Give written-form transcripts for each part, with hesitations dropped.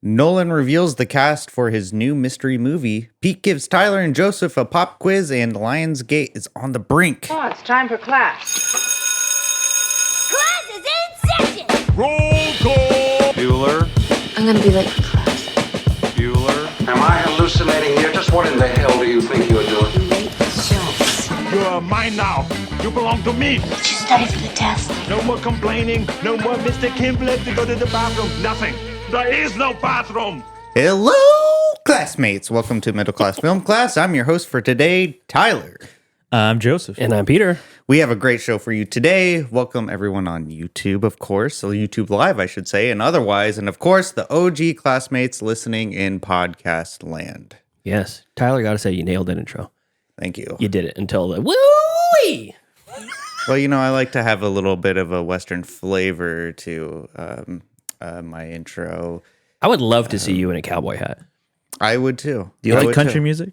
Nolan reveals the cast for his new mystery movie. Pete gives Tyler and Joseph a pop quiz, and Lionsgate is on the brink. Oh, it's time for class. Class is in session! Roll call! Bueller. I'm gonna be late for class. Bueller. Am I hallucinating here? Just what in the hell do you think you're doing? Late for shows. You are mine now. You belong to me. Did you study for the test? No more complaining. No more Mr. Chimp left to go to the bathroom. Nothing. There is no bathroom. Hello, classmates. Welcome to Middle Class Film Class. I'm your host for today, Tyler. I'm Joseph. And I'm Peter. We have a great show for you today. Welcome everyone on YouTube, of course, so YouTube Live, I should say, and otherwise. And of course, the OG classmates listening in podcast land. Yes. Tyler, got to say, you nailed that intro. Thank you. You did it until the woo-wee. Well, you know, I like to have a little bit of a Western flavor to my intro. I would love to see you in a cowboy hat. I would too. Do you I like would country too. music?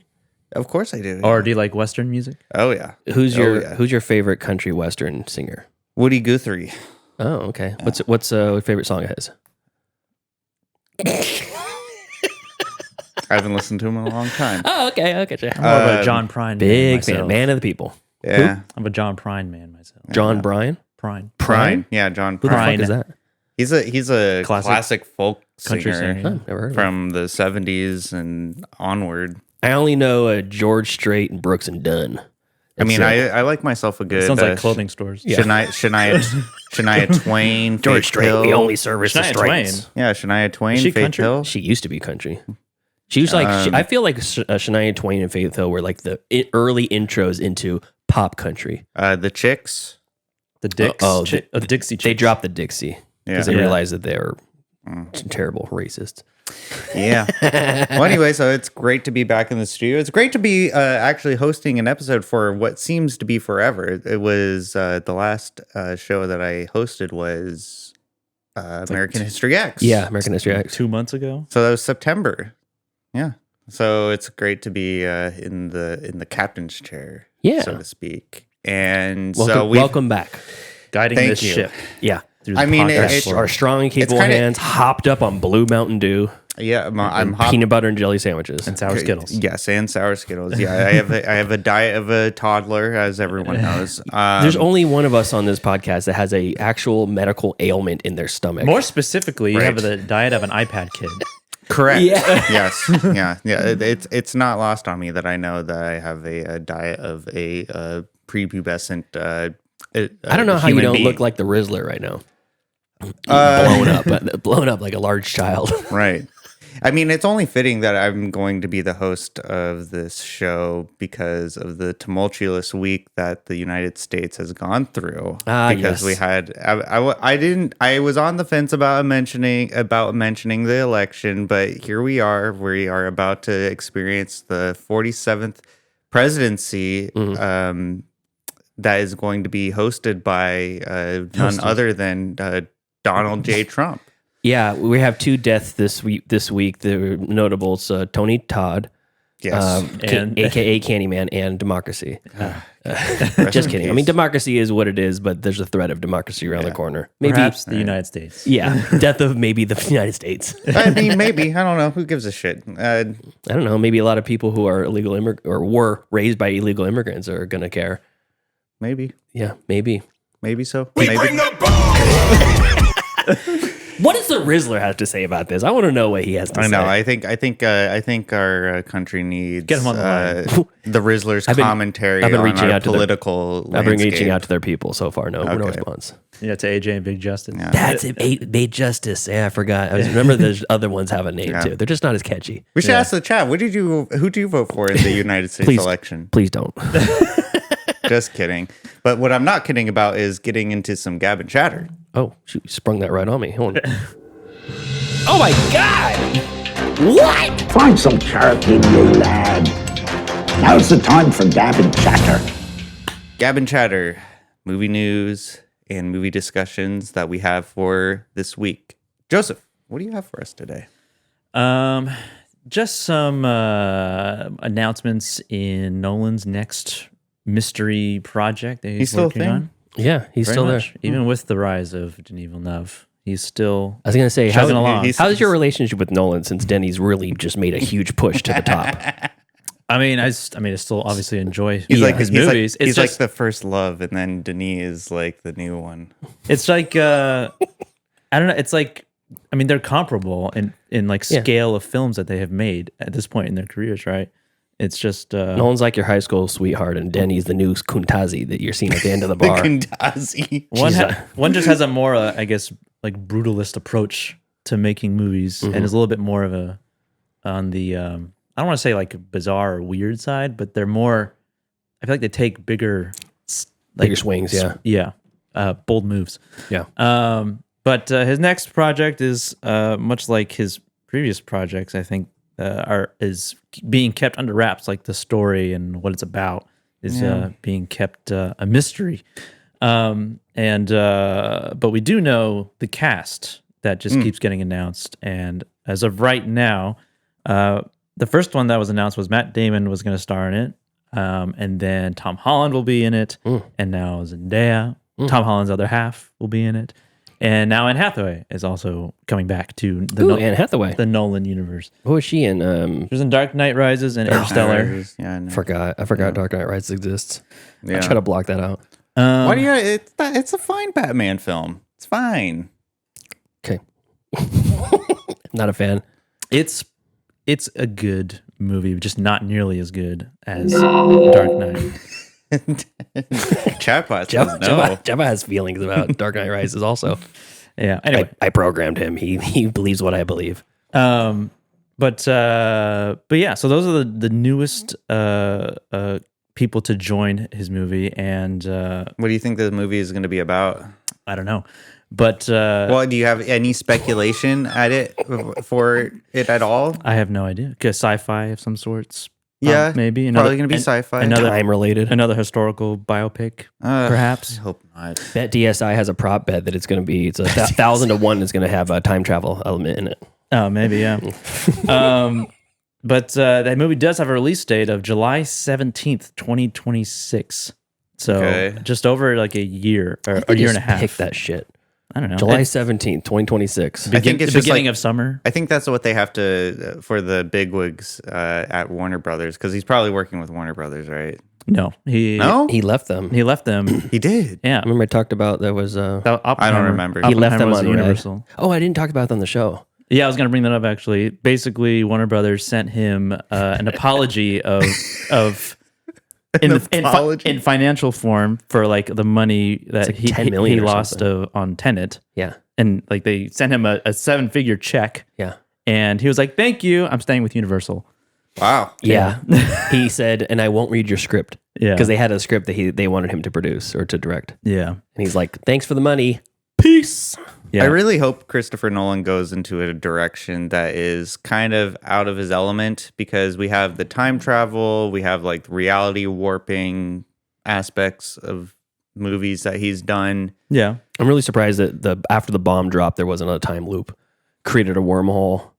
Of course I do. Or do you like Western music? Oh yeah. Who's your yeah. Who's your favorite country Western singer? Woody Guthrie. Oh, okay. What's your favorite song of his? I haven't listened to him in a long time. Oh, okay. Okay. I'm more of a John Prine Big man fan, myself. man of the people. Yeah. I'm a John Prine man myself. John Bryan. Prine. Prine. Yeah, John Who the Prine. fuck is that? He's a classic folk country singer singer. Oh, never heard of him. from the 70s and onward. I only know George Strait and Brooks and Dunn. I mean, That's it. I like myself a good... Sounds like clothing stores. Yeah. Shania Twain, George Faith Strait. Hill. We only service the Shania Straits. Twain. Yeah, Shania Twain, Is she Faith country? Hill. She used to be country. She was like, I feel like Shania Twain and Faith Hill were like the early intros into pop country. The Chicks. The Dicks. Dixie Chicks. They dropped the Dixie because Yeah. they realized that they were terrible racists. Yeah. Well, anyway, so it's great to be back in the studio. It's great to be actually hosting an episode for what seems to be forever. It was the last show that I hosted was American History X. Yeah, American History X. 2 months ago. So that was September. Yeah. So it's great to be in the captain's chair, Yeah. so to speak. And Welcome back. Guiding Thank this you. ship. Yeah. through I the mean, podcast it's- world. Our strong and capable kinda- hands hopped up on Blue Mountain Dew yeah, I'm and hot. peanut butter and jelly sandwiches. and sour Skittles. Yes, and sour Skittles. Yeah, I have a diet of a toddler, as everyone knows. There's only one of us on this podcast that has a actual medical ailment in their stomach. More specifically, you Right. have the diet of an iPad kid. Correct. Yeah. Yes. Yeah. It's not lost on me that I know that I have a diet of a prepubescent. I don't know how you don't look like the Rizzler right now. Blown up like a large child. Right. I mean, it's only fitting that I'm going to be the host of this show because of the tumultuous week that the United States has gone through. Because yes. we had, I was on the fence about mentioning the election, but here we are. We are about to experience the 47th presidency. That is going to be hosted by none other than Donald J. Trump. Yeah, we have two deaths this week. The notables, Tony Todd, Yes. aka Candyman, and Democracy. Just kidding. I mean, democracy is what it is, but there's a threat of democracy around the corner. Maybe, Perhaps the United States. yeah, death of maybe the United States. I mean, maybe. I don't know. Who gives a shit? I don't know. Maybe a lot of people who are illegal or were raised by illegal immigrants are gonna care. Maybe. Yeah, maybe. Maybe so. Maybe. What does the Rizzler have to say about this? I want to know what he has to say. I know. I think our country needs Get him on the line. The Rizzler's commentary I've been on reaching our out to political I've been reaching landscape. out to their people so far. No Okay. response. Yeah, to AJ and Big Justin. Yeah. That's it. Big Justice. Yeah, I forgot. Remember there's other ones have a name Yeah. too. They're just not as catchy. We should ask the chat. Who did you vote for in the United States Please. election? Please don't. Just kidding. But what I'm not kidding about is getting into some gab and chatter. Oh, shoot, you sprung that right on me. Hold on. Oh my God! What? Find some charity, you lad. Now's the time for gab and chatter. Gab and chatter, movie news and movie discussions that we have for this week. Joseph, what do you have for us today? Just some announcements in Nolan's next mystery project that he's He's still a working thing? on. Yeah, he's Very still much. there. Even with the rise of Denis Villeneuve, He's still I was gonna say, chugging along. how's your relationship with Nolan since Denny's really just made a huge push to the top? I mean, I still obviously enjoy He's like his he's movies. Like, he's like just, the first love, and then Denis is like the new one. it's like I don't know. It's like, I mean, they're comparable in like scale of films that they have made at this point in their careers, right? It's just Nolan's like your high school sweetheart, and Denny's the new Kuntazi that you're seeing at the end of the bar. Kuntazi. one just has a more, I guess, like brutalist approach to making movies, and is a little bit more of a on the I don't want to say like bizarre or weird side, but they're more. I feel like they take bigger swings, bold moves. Yeah. But his next project is much like his previous projects. I think is being kept under wraps. Like the story and what it's about is being kept a mystery. But we do know the cast that just keeps getting announced. And as of right now, the first one that was announced was Matt Damon was going to star in it. And then Tom Holland will be in it. And now Zendaya, Tom Holland's other half, will be in it. And now Anne Hathaway is also coming back to Anne Hathaway, the Nolan universe. Who was she in? She was in Dark Knight Rises and Interstellar. Yeah, I know. I forgot Dark Knight Rises exists. Yeah. I try to block that out. Why do you? It's a fine Batman film. It's fine. Okay. Not a fan. It's a good movie, just not nearly as good as Dark Knight. Chatbot says no. Jabba has feelings about Dark Knight Rises also. Yeah. Anyway, I programmed him. He believes what I believe. but yeah. So those are the newest people to join his movie, and What do you think the movie is going to be about? I don't know. But Well, do you have any speculation for it at all? I have no idea. Because sci-fi of some sorts. Yeah, maybe probably going to be sci-fi. Time related. Another historical biopic, perhaps. I hope not. Bet DSI has a prop bet that it's going to be 1,000 to 1 is going to have a time travel element in it. Oh, maybe, yeah. But that movie does have a release date of July 17th, 2026. So just over like a year or a year and a half. Pick that shit. I don't know. July 17th, 2026. I think it's the just beginning like, of summer. I think that's what they have to for the bigwigs at Warner Brothers, because he's probably working with Warner Brothers, right? No, He left them. he left them. He did. Yeah, Remember I talked about there was I don't remember. he left them was on Universal. Red. Oh, I didn't talk about it on the show. Yeah, I was going to bring that up actually. Basically, Warner Brothers sent him an apology of in financial form for like the money that like he 10 million he or lost on Tenet. Yeah. And like they sent him a 7-figure check. Yeah. And he was like, "Thank you, I'm staying with Universal." Wow. Yeah. He said, and I won't read your script. Yeah. Because they had a script that they wanted him to produce or to direct. Yeah. And he's like, thanks for the money. Peace. Yeah. I really hope Christopher Nolan goes into a direction that is kind of out of his element, because we have the time travel, we have like reality warping aspects of movies that he's done. Yeah. I'm really surprised that after the bomb dropped, there wasn't a time loop. Created a wormhole.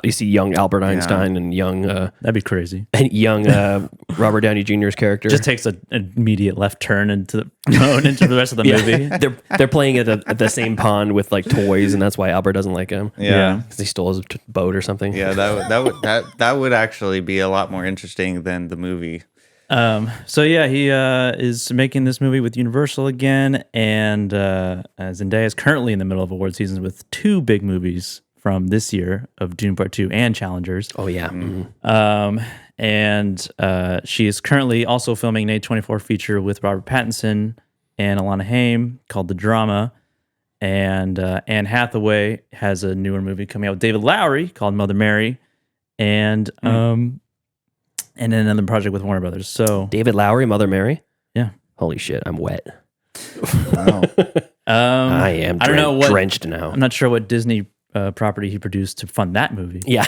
You see young Albert Einstein and young That'd be crazy. Robert Downey Jr.'s character. Just takes an immediate left turn into the rest of the movie. They're playing at the same pond with like toys, and that's why Albert doesn't like him. Yeah. Because he stole his boat or something. Yeah, that would actually be a lot more interesting than the movie. So yeah, he is making this movie with Universal again, and Zendaya is currently in the middle of award season with 2 big movies from this year of Dune Part 2 and Challengers. Oh yeah. Mm-hmm. And she is currently also filming an A24 feature with Robert Pattinson and Alana Haim called The Drama. And Anne Hathaway has a newer movie coming out with David Lowery called Mother Mary, and then another project with Warner Brothers. So David Lowery, Mother Mary. yeah, Holy shit, I'm wet. Wow. I am. I don't know what drenched now. I'm not sure what Disney property he produced to fund that movie. Yeah.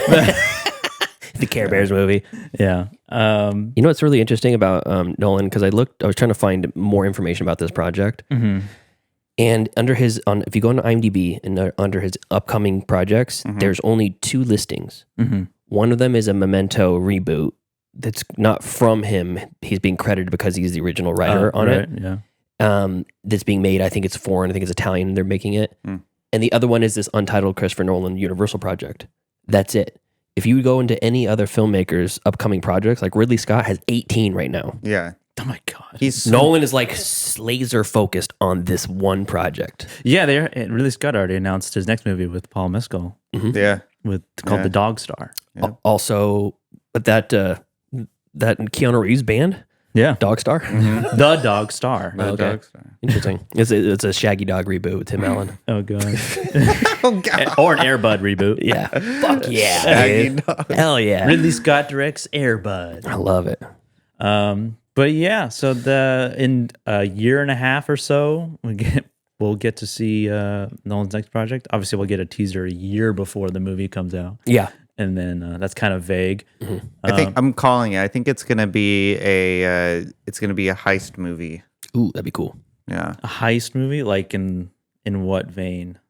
The Care Bears movie. Yeah. You know what's really interesting about Nolan? Because I was trying to find more information about this project. Mm-hmm. And if you go on IMDb and under his upcoming projects, there's only 2 listings. Mm-hmm. One of them is a Memento reboot that's not from him. He's being credited because he's the original writer on it. Yeah. That's being made. I think it's foreign. I think it's Italian. They're making it. and the other one is this untitled Christopher Nolan Universal project. That's it. If you go into any other filmmakers' upcoming projects, like Ridley Scott has 18 right now. Yeah. Oh my god. Nolan is like laser focused on this one project. Yeah, Ridley Scott already announced his next movie with Paul Mescal. Yeah. Called The Dog Star. Yeah. Also, but that Keanu Reeves band, Yeah. Dog Star. The Dog Star. The Okay. Dog Star. Interesting. It's a Shaggy Dog reboot with Tim Allen. Oh god. Oh God. Or an Air Bud reboot. Yeah. Fuck yeah. Shaggy dude. Dog. Hell yeah. Ridley Scott directs Air Bud. I love it. But yeah, so in a year and a half or so, we'll get to see Nolan's next project. Obviously, we'll get a teaser a year before the movie comes out, Yeah. and then that's kind of vague. I think I'm calling it. I think it's gonna be a heist movie. Ooh, that'd be cool. Yeah. A heist movie, like in what vein?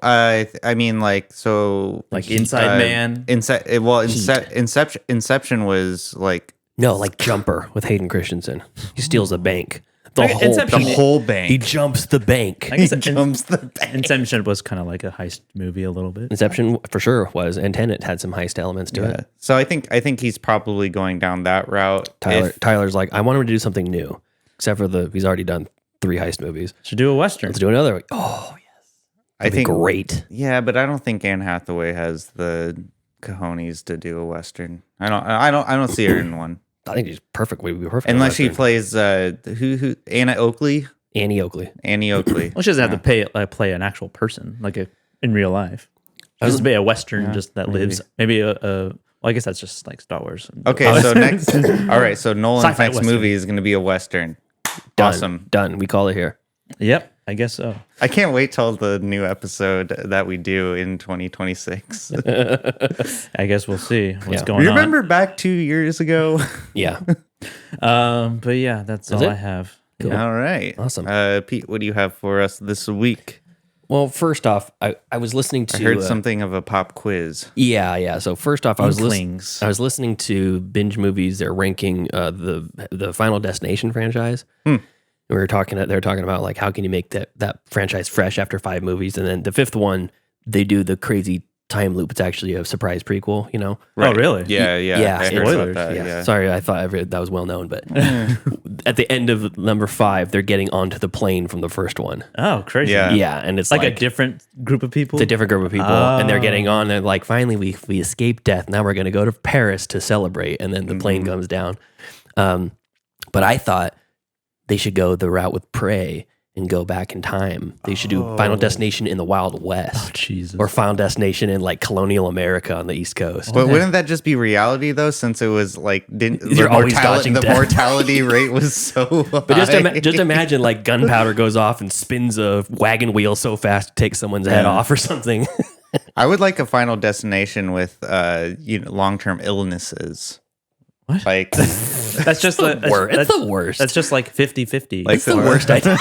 I mean, like, so Like Inside Man? Inception was like No, like Jumper with Hayden Christensen. He steals a bank. The Inception- whole bank. He jumps the bank. I guess jumps the bank. Inception was kind of like a heist movie a little bit. Inception for sure was, and Tenet had some heist elements to it. So I think he's probably going down that route. Tyler's like, I want him to do something new, except for he's already done 3 heist movies. Should do a Western. Let's do another. Oh, I think great. Yeah, but I don't think Anne Hathaway has the cojones to do a Western. I don't see her in one. I think she's perfect. Would be perfect. in a Unless she Western. plays who Annie Oakley. Annie Oakley. Well, she doesn't have to play an actual person, like in real life. Just be a Western, just that lives. Maybe well, I guess that's just like Star Wars. Okay, so next, all right. So Nolan's Sci-fi next Western. movie is going to be a Western. Done. Awesome. Done. We call it here. Yep, I guess so. I can't wait till the new episode that we do in 2026. I guess we'll see what's Yeah. going Remember back 2 years ago? Yeah. on. But yeah, that's all it? I have. Cool. All right. Awesome. Pete, what do you have for us this week? Well, first off, I was listening to. I heard something of a pop quiz. Yeah. So first off, I was Inklings. listening to Binge Movies. They're ranking the Final Destination franchise. We were talking. They're talking about like how can you make that franchise fresh after 5 movies, and then the 5th one they do the crazy time loop. It's actually a surprise prequel. You know. Oh, really? Yeah. Yeah, I heard spoilers. about that. Yeah. Sorry, I thought that was well known, but at the end of number 5, they're getting onto the plane from the first one. Oh, crazy. Yeah. Yeah, and it's Like a different group of people? It's a different group of people, and they're getting on. And like, finally, we escaped death. Now we're going to go to Paris to celebrate, and then the plane comes down. But I thought they should go the route with Prey and go back in time. They should do Final Destination in the Wild West, Jesus. or Final Destination in like colonial America on the East Coast. But wouldn't that just be reality though? Since it was like You're always dodging the death. mortality rate was so high. But just imagine like gunpowder goes off and spins a wagon wheel so fast to take someone's head off or something. I would like a Final Destination with long-term illnesses. What? Like That's just It's the worst. That's just like 50-50. Like the worst idea.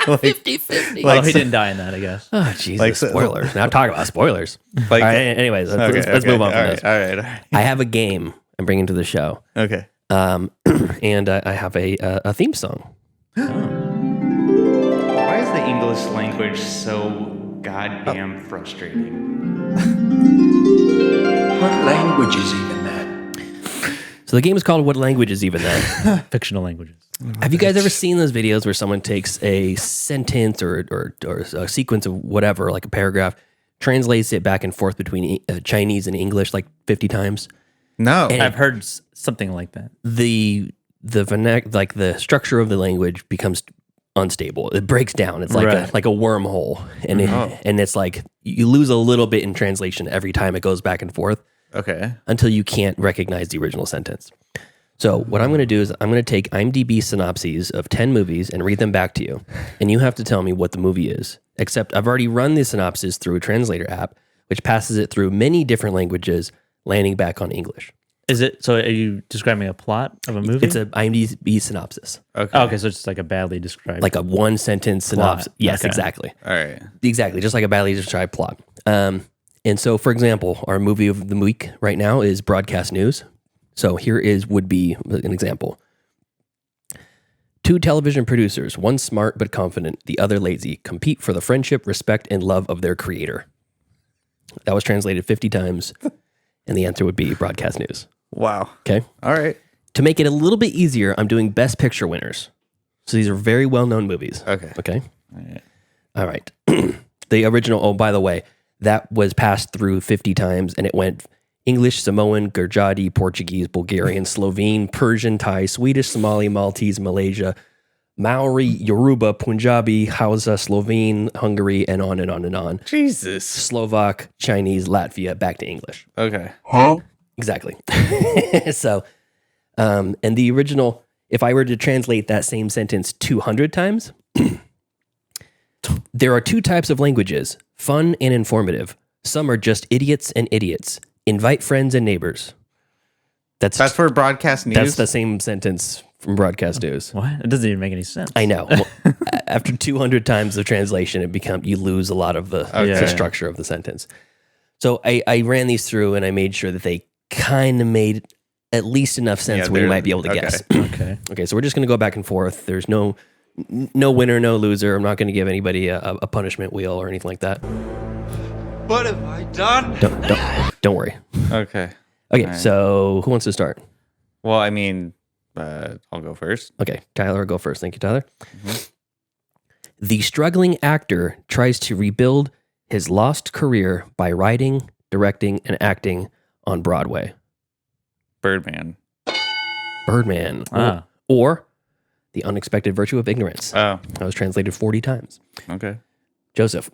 like 50-50. Well, he didn't die in that, I guess. Oh, Jesus. Like, spoilers. Now talk about spoilers. Like- All right, anyways, let's move on from this. All right. I have a game I'm bringing to the show. Okay. And I have a theme song. Why is the English language so goddamn frustrating? What language is even that? So the game is called What Language Is Even That? Fictional languages. Have you guys ever seen those videos where someone takes a sentence or a sequence of whatever, like a paragraph, translates it back and forth between Chinese and English like 50 times? No. And I've heard something like that. the the structure of the language becomes unstable. It breaks down. It's like Right. a wormhole, and and it's like you lose a little bit in translation every time it goes back and forth Okay. until you can't recognize the original sentence. So what I'm going to do is I'm going to take IMDb synopses of 10 movies and read them back to you, and you have to tell me what the movie is. Except I've already run the synopsis through a translator app, which passes it through many different languages, landing back on English. Is it? So are you describing a plot of a movie? It's a IMDb synopsis, Okay. Oh, okay, so it's just like a badly described. like a one sentence synopsis. Plot. Yes, Okay. exactly. All right. Exactly, just like a badly described plot. And so, for example, our movie of the week right now is Broadcast News. So here would be an example. Two television producers, one smart but confident, the other lazy, compete for the friendship, respect, and love of their creator. That was translated 50 times, and the answer would be broadcast news. Wow. Okay? All right. To make it a little bit easier, I'm doing Best Picture winners. So these are very well-known movies. Okay. Okay? All right. The original, oh, by the way, that was passed through 50 times, and it went English, Samoan, Gurjati, Portuguese, Bulgarian, Slovene, Persian, Thai, Swedish, Somali, Maltese, Malaysia, Maori, Yoruba, Punjabi, Hausa, Slovene, Hungary, and on and on and on. Jesus. Slovak, Chinese, Latvia, back to English. Okay. Exactly. So, and the original, if I were to translate that same sentence 200 times, there are two types of languages, fun and informative. Some are just idiots and idiots. Invite friends and neighbors. That's for broadcast news. That's the same sentence from broadcast news. What? It doesn't even make any sense. I know. Well, after 200 times of translation, you lose a lot of the structure of the sentence. So I ran these through and I made sure that they kind of made at least enough sense where you might be able to guess. Okay. So we're just going to go back and forth. There's no winner, no loser. I'm not going to give anybody a punishment wheel or anything like that. What have I done? Don't worry. Okay. Okay. Right. So who wants to start? Well, I mean, I'll go first. Okay. Tyler, go first. Thank you, Tyler. Mm-hmm. The struggling actor tries to rebuild his lost career by writing, directing, and acting on Broadway. Birdman. Or The Unexpected Virtue of Ignorance. Oh. That was translated 40 times. Okay. Joseph.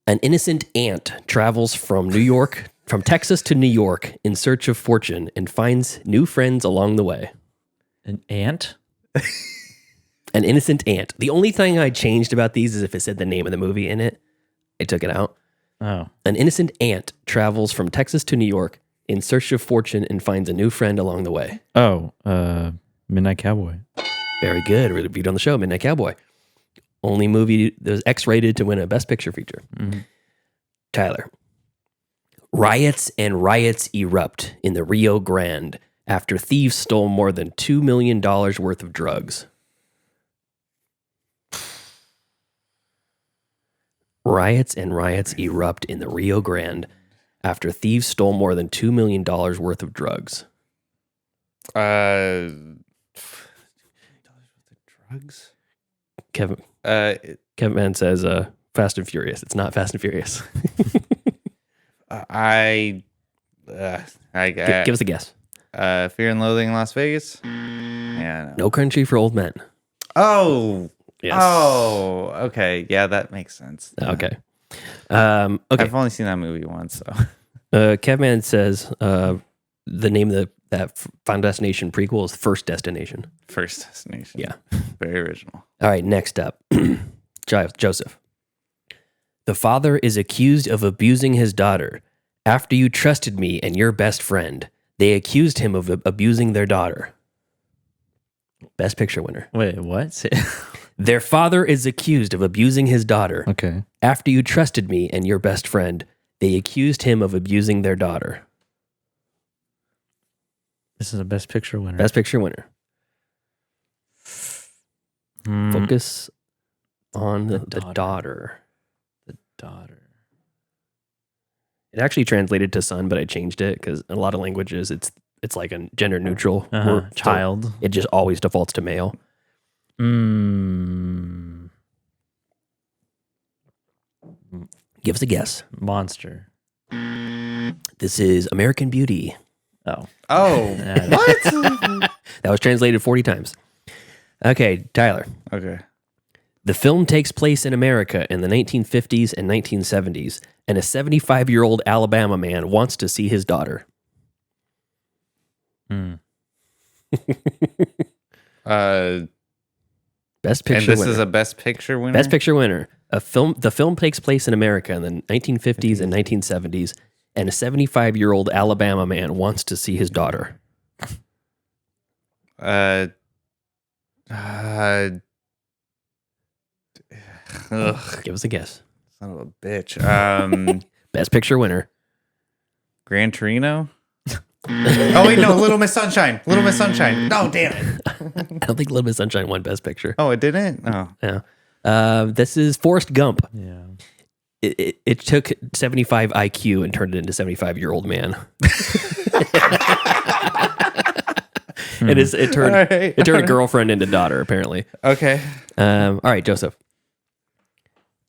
An innocent ant travels from Texas to New York in search of fortune and finds new friends along the way. An ant? An innocent ant. The only thing I changed about these is if it said the name of the movie in it. I took it out. Oh. An innocent ant travels from Texas to New York in search of fortune and finds a new friend along the way. Oh, Midnight Cowboy. Very good. Reviewed on the show, Midnight Cowboy. Only movie that was X-rated to win a Best Picture feature. Mm-hmm. Tyler. Riots and riots erupt in the Rio Grande after thieves stole more than $2 million worth of drugs. Riots and riots erupt in the Rio Grande after thieves stole more than $2 million worth of drugs. Drugs? Kevin says Fast and Furious. It's not Fast and Furious. Give us a guess. Fear and Loathing in Las Vegas? Yeah. No Country for Old Men. Oh. Yes. Oh, okay. Yeah, that makes sense. Okay. Okay. I've only seen that movie once, so. Kevman says the name of that Final Destination prequel is First Destination. First Destination. Yeah. Very original. All right, next up. Joseph. The father is accused of abusing his daughter. After you trusted me and your best friend, they accused him of abusing their daughter. Best Picture winner. Wait, what? Their father is accused of abusing his daughter. Okay. After you trusted me and your best friend, they accused him of abusing their daughter. This is a Best Picture winner. Best Picture winner. Focus on the daughter. The daughter. It actually translated to son, but I changed it because in a lot of languages it's like a gender neutral word. Child. So it just always defaults to male. Give us a guess. Monster. This is American Beauty. Oh. What? That was translated 40 times. Okay, Tyler. Okay. The film takes place in America in the 1950s and 1970s, and a 75-year-old Alabama man wants to see his daughter. Best Picture and this winner. is a Best Picture winner? Best Picture winner. The film takes place in America in the 1950s and 1970s, and a 75-year-old Alabama man wants to see his daughter. Give us a guess. Son of a bitch. Best Picture winner. Gran Torino? Oh wait, no, Little Miss Sunshine. Little Miss Sunshine. No, damn it. I don't think Little Miss Sunshine won Best Picture. Oh, it didn't. Oh, Yeah. This is Forrest Gump. Yeah. It took 75 IQ and turned it into 75-year-old man. And it turned a girlfriend into daughter, apparently. okay. All right, Joseph.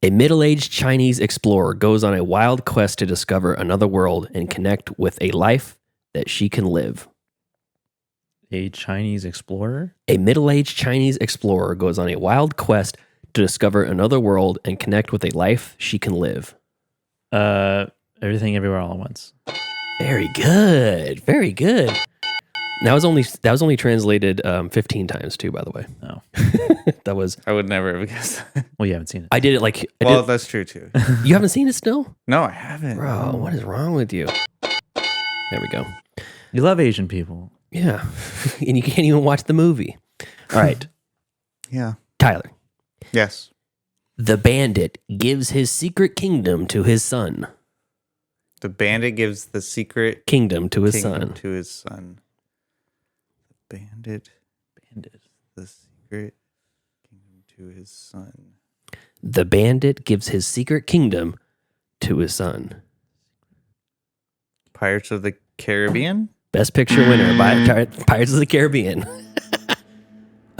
A middle-aged Chinese explorer goes on a wild quest to discover another world and connect with a life that she can live. A Chinese explorer? A middle-aged Chinese explorer goes on a wild quest to discover another world and connect with a life she can live. Everything Everywhere All at Once. Very good. Very good. That was only translated 15 times too, by the way. Oh. That was. I would never have guessed that. Well, you haven't seen it. I did it like. That's true too. You haven't seen it still? No, I haven't. Bro, what is wrong with you? There we go. You love Asian people. Yeah. And you can't even watch the movie. All right. Yeah. Tyler. Yes. The bandit gives his secret kingdom to his son. The bandit gives the secret Kingdom to his kingdom son. to his son. The bandit. The secret kingdom to his son. The bandit gives his secret kingdom to his son. Pirates of the Caribbean? Best Picture winner by Pirates of the Caribbean.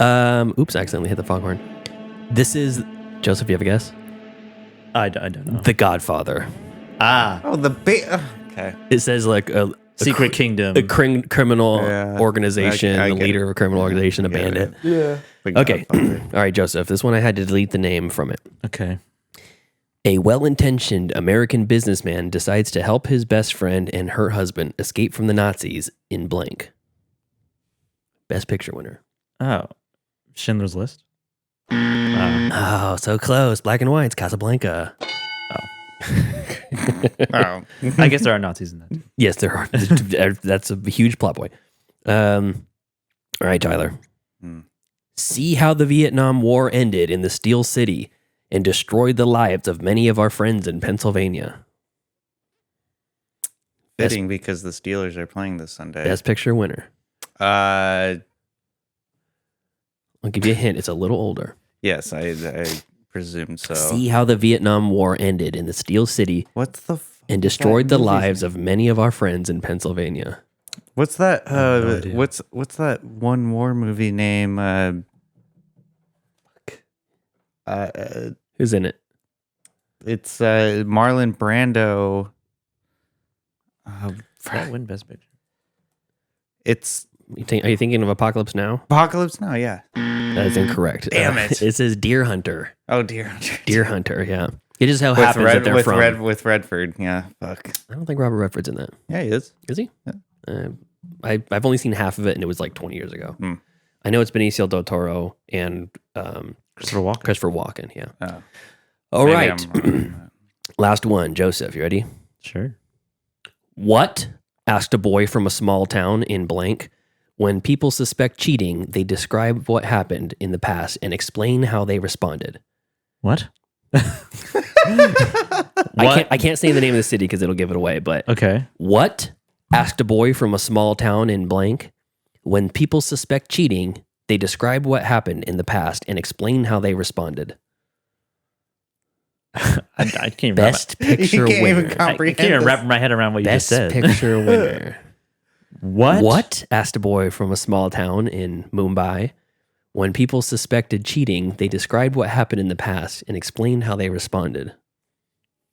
Oops, I accidentally hit the foghorn. This is Joseph. You have a guess? I don't know. The Godfather. Oh, okay. It says like a Secret Kingdom. a criminal Yeah, organization, I the get leader it. of a criminal organization, a bandit. Yeah. Okay. All right, Joseph. This one I had to delete the name from it. Okay. A well-intentioned American businessman decides to help his best friend and her husband escape from the Nazis in blank. Best Picture winner. Oh. Schindler's List? Oh, so close. Black and White's Casablanca. Oh. I guess there are Nazis in that too. Yes, there are. That's a huge plot point. All right, Tyler. See how the Vietnam War ended in the Steel City and destroyed the lives of many of our friends in Pennsylvania. Fitting because the Steelers are playing this Sunday. Best Picture winner. Uh, I'll give you a hint. It's a little older. yes, I presume so. See how the Vietnam War ended in the Steel City What's the and destroyed the lives of many of our friends in Pennsylvania. What's that? no idea. What's that one war movie name? Who's in it? It's Marlon Brando. That win Best Picture. It's Are you thinking of Apocalypse Now? Apocalypse Now. Yeah. That is incorrect. Damn it. It says Deer Hunter. Oh dear. Deer Hunter, yeah. It is how happens that they're from. with Redford. Yeah. Fuck. I don't think Robert Redford's in that. Yeah, he is. Is he? Yeah. I've only seen half of it, and it was like 20 years ago. I know it's Benicio del Toro and Christopher Walken. Christopher Walken, yeah. Oh. All Maybe right. I'm wrong on that. Last one. Joseph, you ready? Sure. What? Asked a boy from a small town in blank. When people suspect cheating, they describe what happened in the past and explain how they responded. What? I can't say the name of the city because it'll give it away, but Okay. what? Asked a boy from a small town in blank. When people suspect cheating, they describe what happened in the past and explain how they responded. I can't Best Picture can't winner. even comprehend I can't even this. wrap my head around what you Best just said. Picture winner. What? What? Asked a boy from a small town in Mumbai. When people suspected cheating, they described what happened in the past and explained how they responded.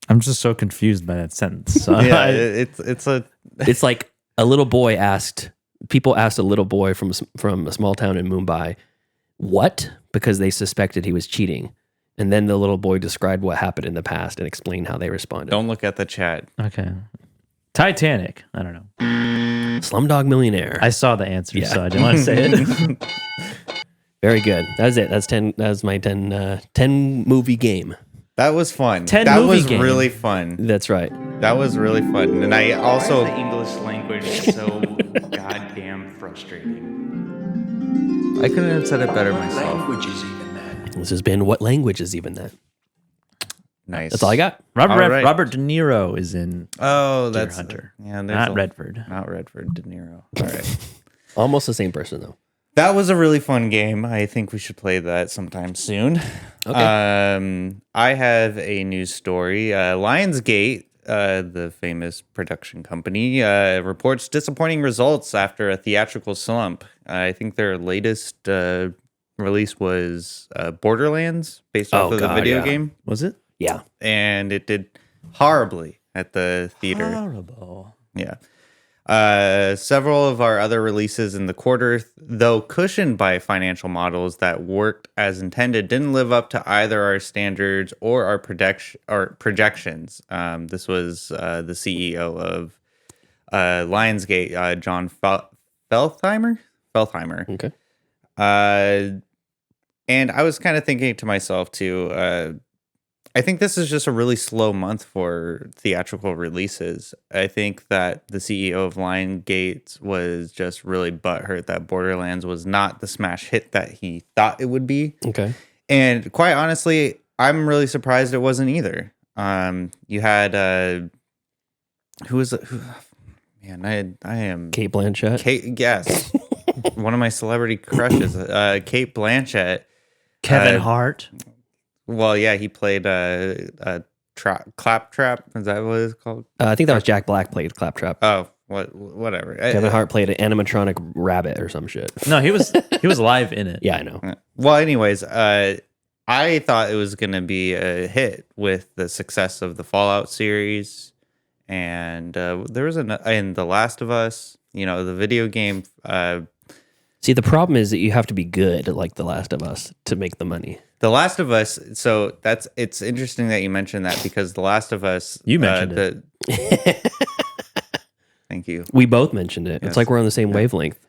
I'm just so confused by that sentence. So Yeah, it's It's like a little boy asked a little boy from a small town in Mumbai, what? Because they suspected he was cheating. And then the little boy described what happened in the past and explained how they responded. Don't look at the chat. Okay. Titanic. I don't know. Slumdog Millionaire. I saw the answer, Yeah. so I didn't want to say it. Very good. That's it. That's 10. That was my 10 movie game. That was fun. 10 that movie was game. really fun. That's right. That was really fun. And I also the English language so goddamn frustrating. I couldn't have said it better myself. Language is even that. This has been What Language Is Even That? Nice. That's all I got. Robert De Niro is in Oh, Deer that's Hunter. Yeah, Not Redford. Not Redford. De Niro. All right. Almost the same person though. That was a really fun game. I think we should play that sometime soon. Okay. I have a news story. Lionsgate, the famous production company, reports disappointing results after a theatrical slump. I think their latest release was Borderlands, based off of the video game. Was it? Yeah. And it did horribly at the theater. Horrible. Yeah. Several of our other releases in the quarter, though cushioned by financial models that worked as intended, didn't live up to either our standards or our projections. This was the CEO of Lionsgate, John Feltheimer. Okay. And I was kind of thinking to myself too, I think this is just a really slow month for theatrical releases. I think that the CEO of Lionsgate was just really butthurt that Borderlands was not the smash hit that he thought it would be. Okay. And quite honestly, I'm really surprised it wasn't either. You had who was it? Man, I am Kate Blanchett. Kate, yes. One of my celebrity crushes, Kate Blanchett. Kevin Hart. Well, yeah, he played Claptrap. Is that what it's called? I think that was Jack Black played Claptrap. Oh, whatever. Kevin Hart played an animatronic rabbit or some shit. No, he was live in it. Yeah, I know. Well, anyways, I thought it was going to be a hit with the success of the Fallout series, and there was in The Last of Us. You know, the video game. See, the problem is that you have to be good like The Last of Us to make the money. The Last of Us. So it's interesting that you mentioned that because The Last of Us. You mentioned it. Thank you. We both mentioned it. Yes. It's like we're on the same wavelength.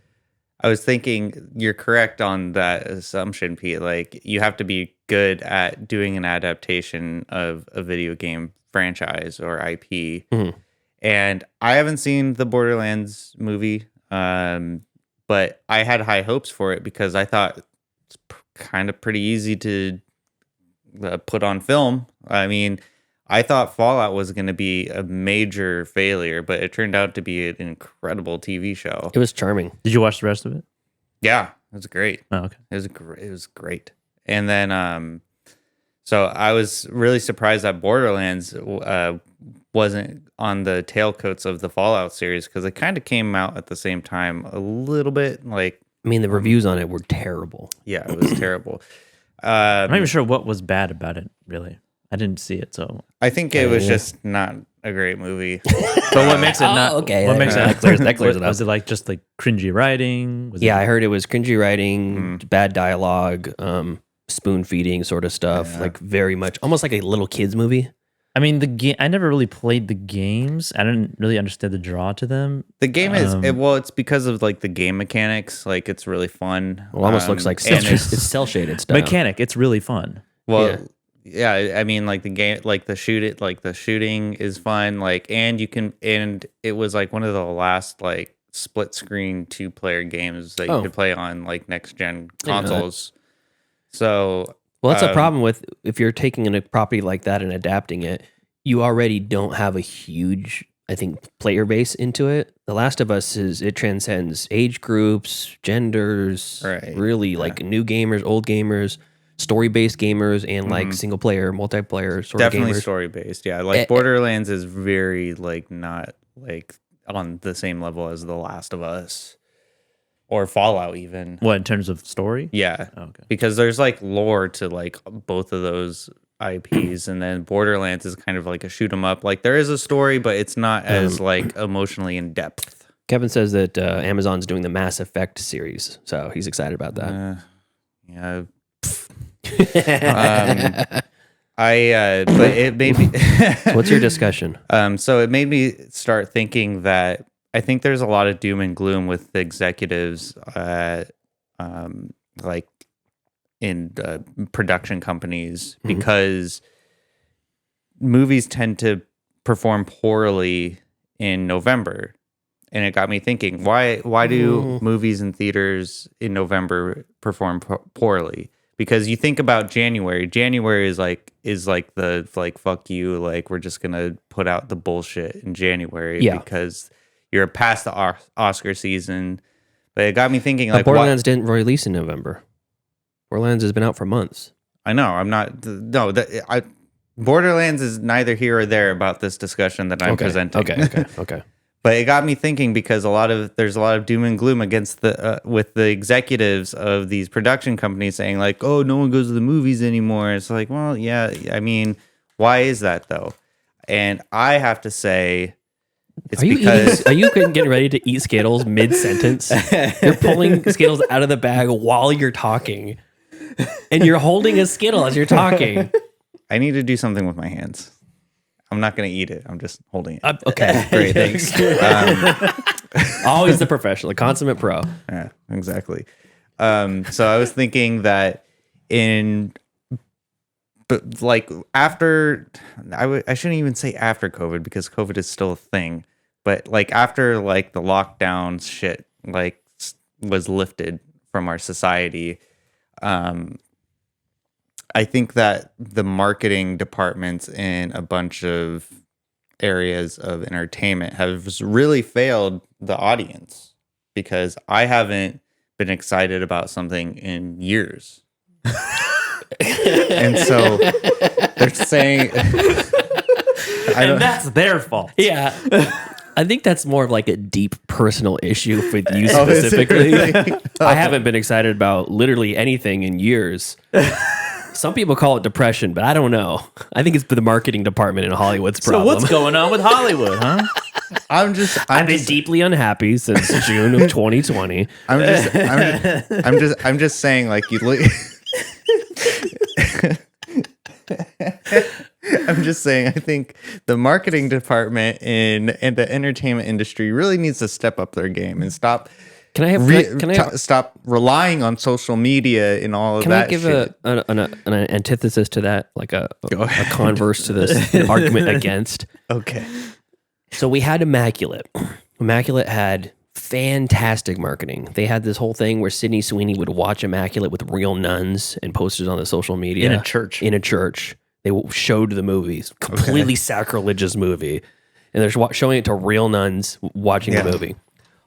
I was thinking you're correct on that assumption, Pete. Like you have to be good at doing an adaptation of a video game franchise or IP. Mm-hmm. And I haven't seen the Borderlands movie, but I had high hopes for it because I thought it's kind of pretty easy to put on film. I mean, I thought Fallout was going to be a major failure, but it turned out to be an incredible TV show. It was charming. Did you watch the rest of it? Yeah, it was great. Oh, okay. It was great. And then, so I was really surprised that Borderlands wasn't on the tailcoats of the Fallout series because it kind of came out at the same time a little bit. Like, I mean, the reviews on it were terrible. Yeah, it was terrible. I'm not even sure what was bad about it, really. I didn't see it, so I think it was just not a great movie. But what makes it not? Okay, What makes that it clears it up. Was it like just like cringy writing? Was I heard it was cringy writing, bad dialogue, spoon feeding sort of stuff. Like very much, almost like a little kids movie. I mean, the game. I never really played the games. I didn't really understand the draw to them. The game is it's because of like the game mechanics. Like it's really fun. Well, it almost looks like it's cell shaded stuff. Mechanic. It's really fun. Well, yeah. I mean, like the game, like the shooting is fun. Like, and it was like one of the last like split screen 2-player games that you could play on like next gen consoles. So. Well, that's a problem with if you're taking a property like that and adapting it, you already don't have a huge, I think, player base into it. The Last of Us it transcends age groups, genders, really like new gamers, old gamers, story-based gamers, and like single player, multiplayer sort of gamers. Definitely story-based, yeah. Like Borderlands is very like not like on the same level as The Last of Us. Or Fallout even. What, in terms of story? Yeah. Oh, okay. Because there's like lore to like both of those IPs, and then Borderlands is kind of like a shoot 'em up. Like there is a story, but it's not as like emotionally in depth. Kevin says that Amazon's doing the Mass Effect series, so he's excited about that. Yeah. But it made me. What's your discussion? So it made me start thinking that I think there's a lot of doom and gloom with the executives, like in production companies, because movies tend to perform poorly in November, and it got me thinking: why do movies in theaters in November perform poorly? because you think about January. January is like the fuck you, like we're just gonna put out the bullshit in January because you're past the Oscar season. But it got me thinking, like, Borderlands didn't release in November. Borderlands has been out for months. I know. I'm not. No, Borderlands is neither here or there about this discussion that I'm presenting. Okay. But it got me thinking because there's a lot of doom and gloom against with the executives of these production companies saying like, oh, no one goes to the movies anymore. It's like, well, yeah, I mean, why is that though? And I have to say, it's are you getting ready to eat Skittles mid-sentence? You're pulling Skittles out of the bag while you're talking, and you're holding a Skittle as you're talking. I need to do something with my hands. I'm not going to eat it. I'm just holding it. Okay. Great. Thanks. Always the professional, the consummate pro. Yeah, exactly. So I was thinking that but like after, I shouldn't even say after COVID because COVID is still a thing, but like after like the lockdowns shit like was lifted from our society, I think that the marketing departments in a bunch of areas of entertainment have really failed the audience because I haven't been excited about something in years. And so they're saying, and that's their fault. Yeah. I think that's more of like a deep personal issue for you specifically. I haven't been excited about literally anything in years. Some people call it depression, but I don't know. I think it's the marketing department in Hollywood's problem. So what's going on with Hollywood, huh? I've been deeply unhappy since June of 2020. I'm just saying, like, you look. I'm just saying, I think the marketing department in the entertainment industry really needs to step up their game and stop. Stop relying on social media and all of that. Can I give an antithesis to that, like a converse to this, an argument against? Okay. So we had Immaculate. Immaculate had fantastic marketing. They had this whole thing where Sydney Sweeney would watch Immaculate with real nuns and post it on the social media. In a church. They showed the movies. Completely sacrilegious movie. And they're showing it to real nuns watching the movie.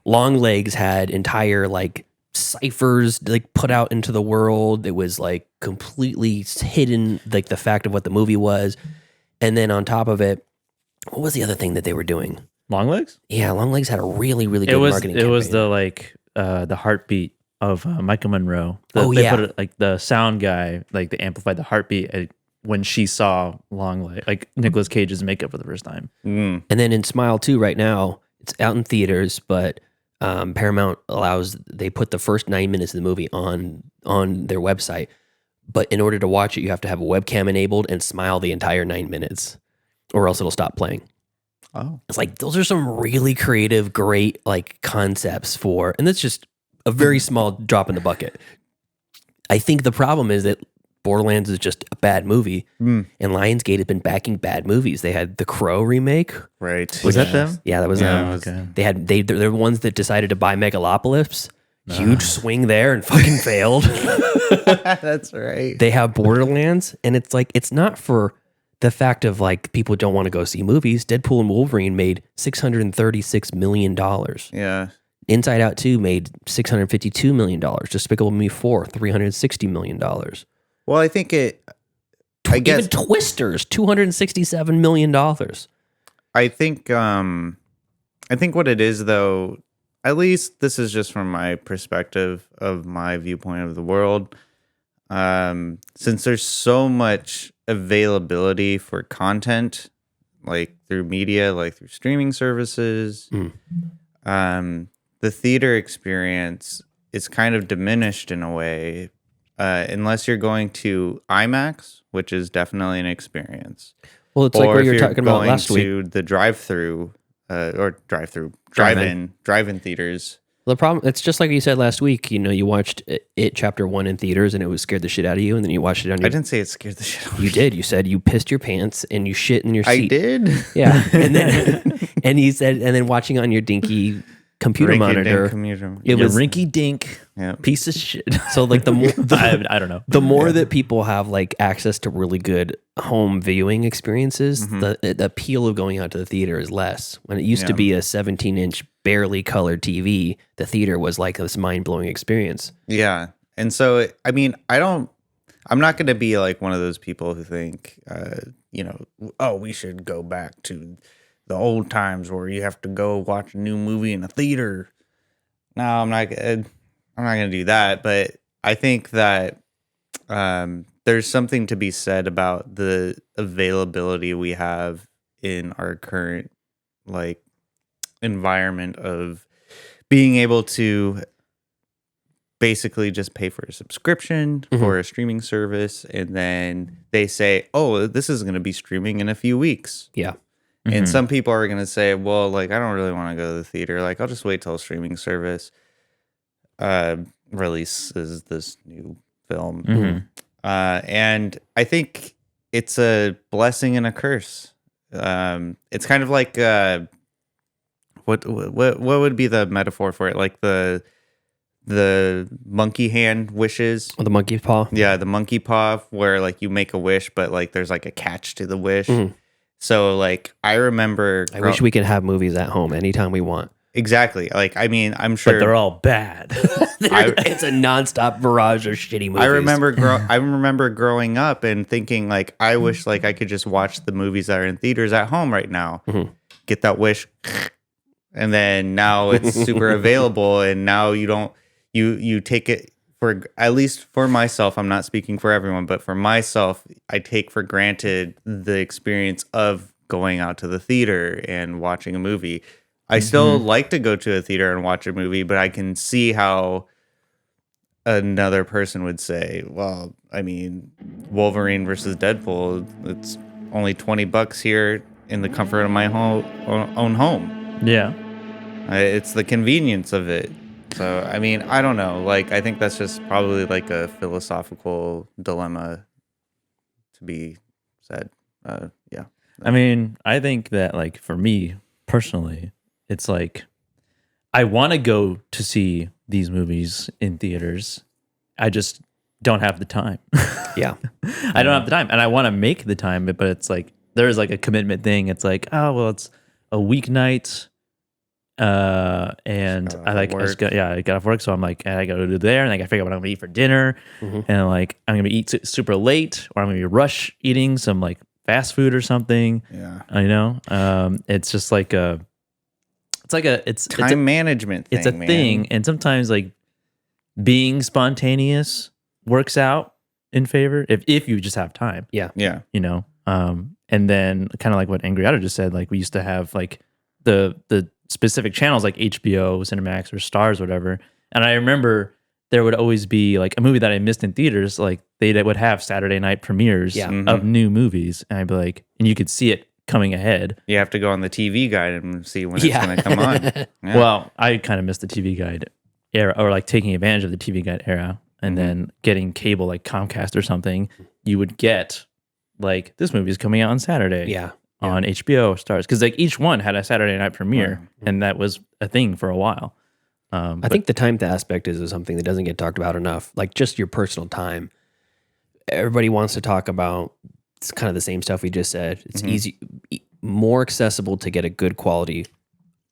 Longlegs had entire like ciphers like put out into the world. It was like completely hidden, like the fact of what the movie was. And then on top of it, what was the other thing that they were doing? Longlegs? Yeah, Longlegs had a really, really good marketing campaign. It was the heartbeat of Michael Monroe. Put it, like the sound guy, like they amplified the heartbeat when she saw Longlegs, like Nicolas Cage's makeup for the first time. And then in Smile 2 right now, it's out in theaters, but Paramount they put the first 9 minutes of the movie on their website. But in order to watch it, you have to have a webcam enabled and smile the entire 9 minutes, or else it'll stop playing. Oh, it's like those are some really creative, great like concepts for, and that's just a very small drop in the bucket. I think the problem is that Borderlands is just a bad movie, and Lionsgate has been backing bad movies. They had the Crow remake, right? Was that them? Yeah, that was them. Okay. They're the ones that decided to buy Megalopolis. Huge swing there and fucking failed. That's right. They have Borderlands, and it's like it's not for the fact of like people don't want to go see movies. Deadpool and Wolverine made $636 million. Yeah. Inside Out 2 made $652 million. Despicable Me 4, $360 million. Well, I think even Twisters, $267 million. I think what it is, though, at least this is just from my perspective of my viewpoint of the world. Since there's so much availability for content, like through media, like through streaming services, the theater experience is kind of diminished in a way, unless you're going to IMAX, which is definitely an experience. Well, it's like what you were talking about last week. To the drive-in theaters. The problem, it's just like you said last week. You know, you watched It Chapter 1 in theaters and it was scared the shit out of you, and then you watched it on your... I didn't say it scared the shit out of me. You did. You said you pissed your pants and you shit in your seat. I did? Yeah. And then and you said, and then watching on your dinky computer monitor. It was rinky dink piece of shit. So like the more I don't know. The more that people have like access to really good home viewing experiences, the appeal of going out to the theater is less. When it used to be a 17-inch barely colored TV, the theater was like this mind-blowing experience. Yeah. And so, I mean, I'm not going to be like one of those people who think, oh, we should go back to the old times where you have to go watch a new movie in a theater. No, I'm not going to do that. But I think that there's something to be said about the availability we have in our current like environment of being able to basically just pay for a subscription for a streaming service, and then they say, oh, this is going to be streaming in a few weeks. Yeah. And some people are going to say, well, like, I don't really want to go to the theater. Like, I'll just wait till a streaming service releases this new film. And I think it's a blessing and a curse. It's kind of like, what would be the metaphor for it? Like the monkey hand wishes. Or the monkey paw. Yeah, the monkey paw, where like you make a wish, but like there's like a catch to the wish. So like I remember, I wish we could have movies at home anytime we want. Exactly. Like I mean, I'm sure, but they're all bad. It's a nonstop barrage of shitty movies. I remember growing up and thinking like, I wish like I could just watch the movies that are in theaters at home right now. Get that wish, and then now it's super available, and now you don't. You take it for, at least for myself, I'm not speaking for everyone, but for myself, I take for granted the experience of going out to the theater and watching a movie. I still like to go to a theater and watch a movie, but I can see how another person would say, well, I mean, Wolverine versus Deadpool, it's only $20 here in the comfort of my own home. Yeah. It's the convenience of it. So, I mean, I don't know. Like, I think that's just probably like a philosophical dilemma to be said. Yeah. I mean, I think that, like, for me personally, it's like I want to go to see these movies in theaters. I just don't have the time. Yeah. I don't have the time. And I want to make the time, but it's like there's like a commitment thing. It's like, oh, well, it's a weeknight. And I got off work, so I'm like, I gotta do there, and I gotta figure out what I'm gonna eat for dinner, and like I'm gonna eat super late, or I'm gonna be rush eating some like fast food or something. Yeah, I know. It's just like it's time management thing, it's a thing, and sometimes like being spontaneous works out in favor if you just have time. Yeah. You know. And then kind of like what Angry Otter just said, like we used to have like the specific channels like HBO, Cinemax, or Stars, or whatever. And I remember there would always be like a movie that I missed in theaters. Like they would have Saturday night premieres of new movies, and I'd be like, and you could see it coming ahead. You have to go on the TV guide and see when it's going to come on. Yeah. Well, I kind of missed the TV guide era, or like taking advantage of the TV guide era, and then getting cable like Comcast or something. You would get like, this movie is coming out on Saturday. Yeah. On HBO, Stars, because like each one had a Saturday night premiere, and that was a thing for a while. I think the time aspect is something that doesn't get talked about enough. Like just your personal time. Everybody wants to talk about, it's kind of the same stuff we just said. It's easy, more accessible to get a good quality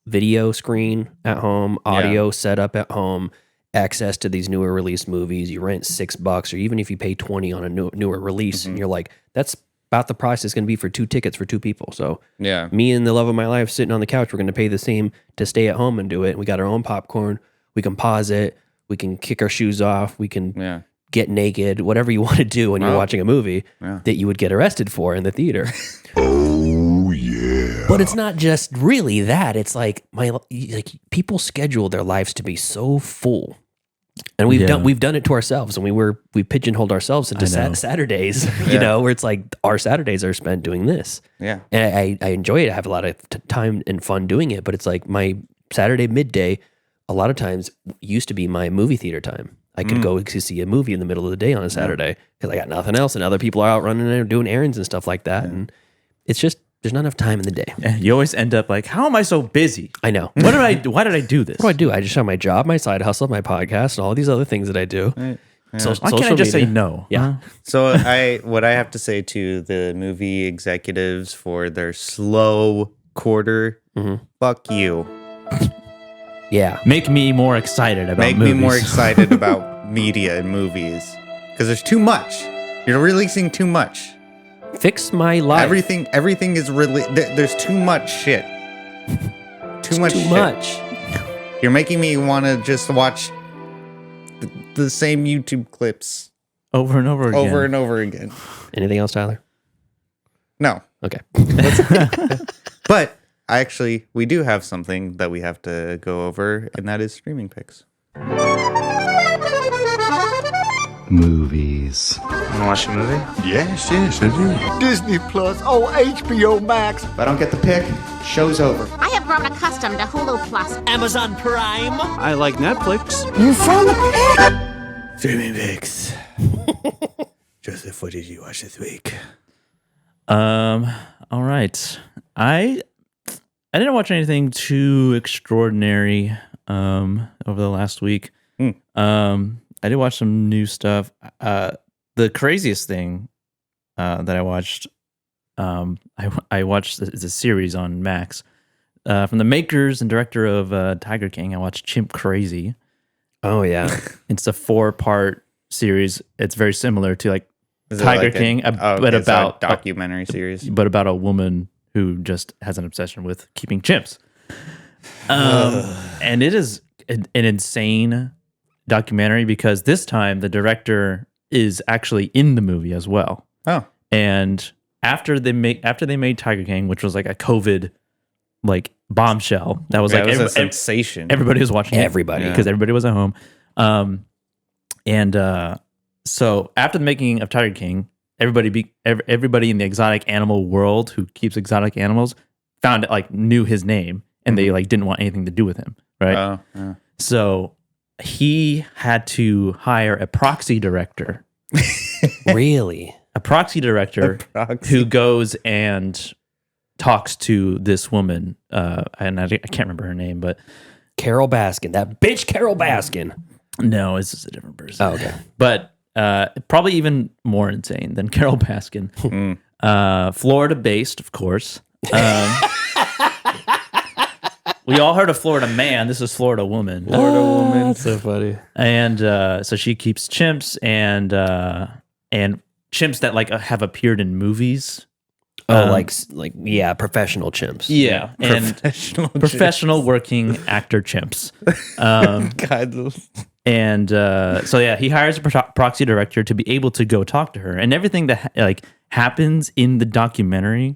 video screen at home, audio setup at home, access to these newer release movies. You rent $6, or even if you pay $20 on a newer release, and you're like, that's about the price it's going to be for 2 tickets for 2 people. So yeah, me and the love of my life sitting on the couch, we're going to pay the same to stay at home and do it. We got our own popcorn. We can pause it. We can kick our shoes off. We can get naked, whatever you want to do when you're watching a movie that you would get arrested for in the theater. Oh, yeah. But it's not just really that. It's like people schedule their lives to be so full. And we've done it to ourselves, and we pigeonholed ourselves into Saturdays, you know, where it's like our Saturdays are spent doing this. Yeah. And I enjoy it. I have a lot of time and fun doing it, but it's like my Saturday midday, a lot of times used to be my movie theater time. I could go to see a movie in the middle of the day on a Saturday because I got nothing else, and other people are out running and doing errands and stuff like that. And it's just There's not enough time in the day. You always end up like, how am I so busy? I know. Why did I do this? What do? I just have my job, my side hustle, my podcast, and all these other things that I do. Why can't I just say no? Yeah. So what I have to say to the movie executives for their slow quarter, fuck you. Yeah. Make me more excited about Make movies. me more excited about media and movies. Because there's too much. You're releasing too much. Fix my life. Everything is really... There's too much shit. Too much. You're making me want to just watch the same YouTube clips. Over and over again. Over and over again. Anything else, Tyler? No. Okay. But we do have something that we have to go over, and that is streaming picks. Movies. Wanna watch a movie? Yes, I do. Disney Plus. Oh, HBO Max. If I don't get the pick, show's over. I have grown accustomed to Hulu Plus. Amazon Prime. I like Netflix. You found it. Streaming picks. Joseph, what did you watch this week? All right. I didn't watch anything too extraordinary over the last week. I did watch some new stuff. The craziest thing that I watched, I watched the series on Max from the makers and director of Tiger King. I watched Chimp Crazy. Oh yeah, it's a 4-part series. It's very similar to like Is it Tiger like King, but it's about a documentary series. but about a woman who just has an obsession with keeping chimps. And it is an insane documentary because this time the director is actually in the movie as well. Oh, and after they made Tiger King, which was like a COVID like bombshell, that was like a sensation. Everybody was watching Everybody. because everybody was at home. So after the making of Tiger King, everybody in the exotic animal world who keeps exotic animals found it, like knew his name, and they like didn't want anything to do with him, right? Oh, yeah. So he had to hire a proxy director. Really? A proxy director who goes and talks to this woman, and I can't remember her name, but Carol Baskin, that bitch Carol Baskin. no, it's just a different person. Oh, okay. But probably even more insane than Carol Baskin. Florida-based, of course. We all heard of Florida Man. This is Florida Woman. Florida woman. So funny. And so she keeps chimps and chimps that like have appeared in movies. Oh, yeah, professional chimps. Yeah, and professional working actor chimps. God. And so yeah, he hires a proxy director to be able to go talk to her, and everything that like happens in the documentary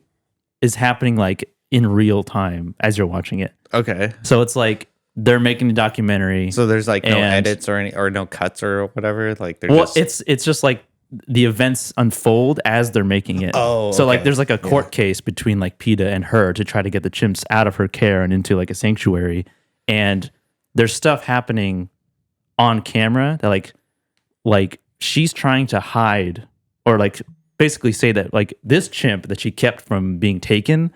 is happening like in real time as you're watching it. Okay. So it's like they're making a documentary. So there's like no and- edits or no cuts or whatever. Like they're well, just it's just like the events unfold as they're making it. Oh, so like okay. there's like a court case between like PETA and her to try to get the chimps out of her care and into like a sanctuary, and there's stuff happening on camera that like she's trying to hide or like basically say that like this chimp that she kept from being taken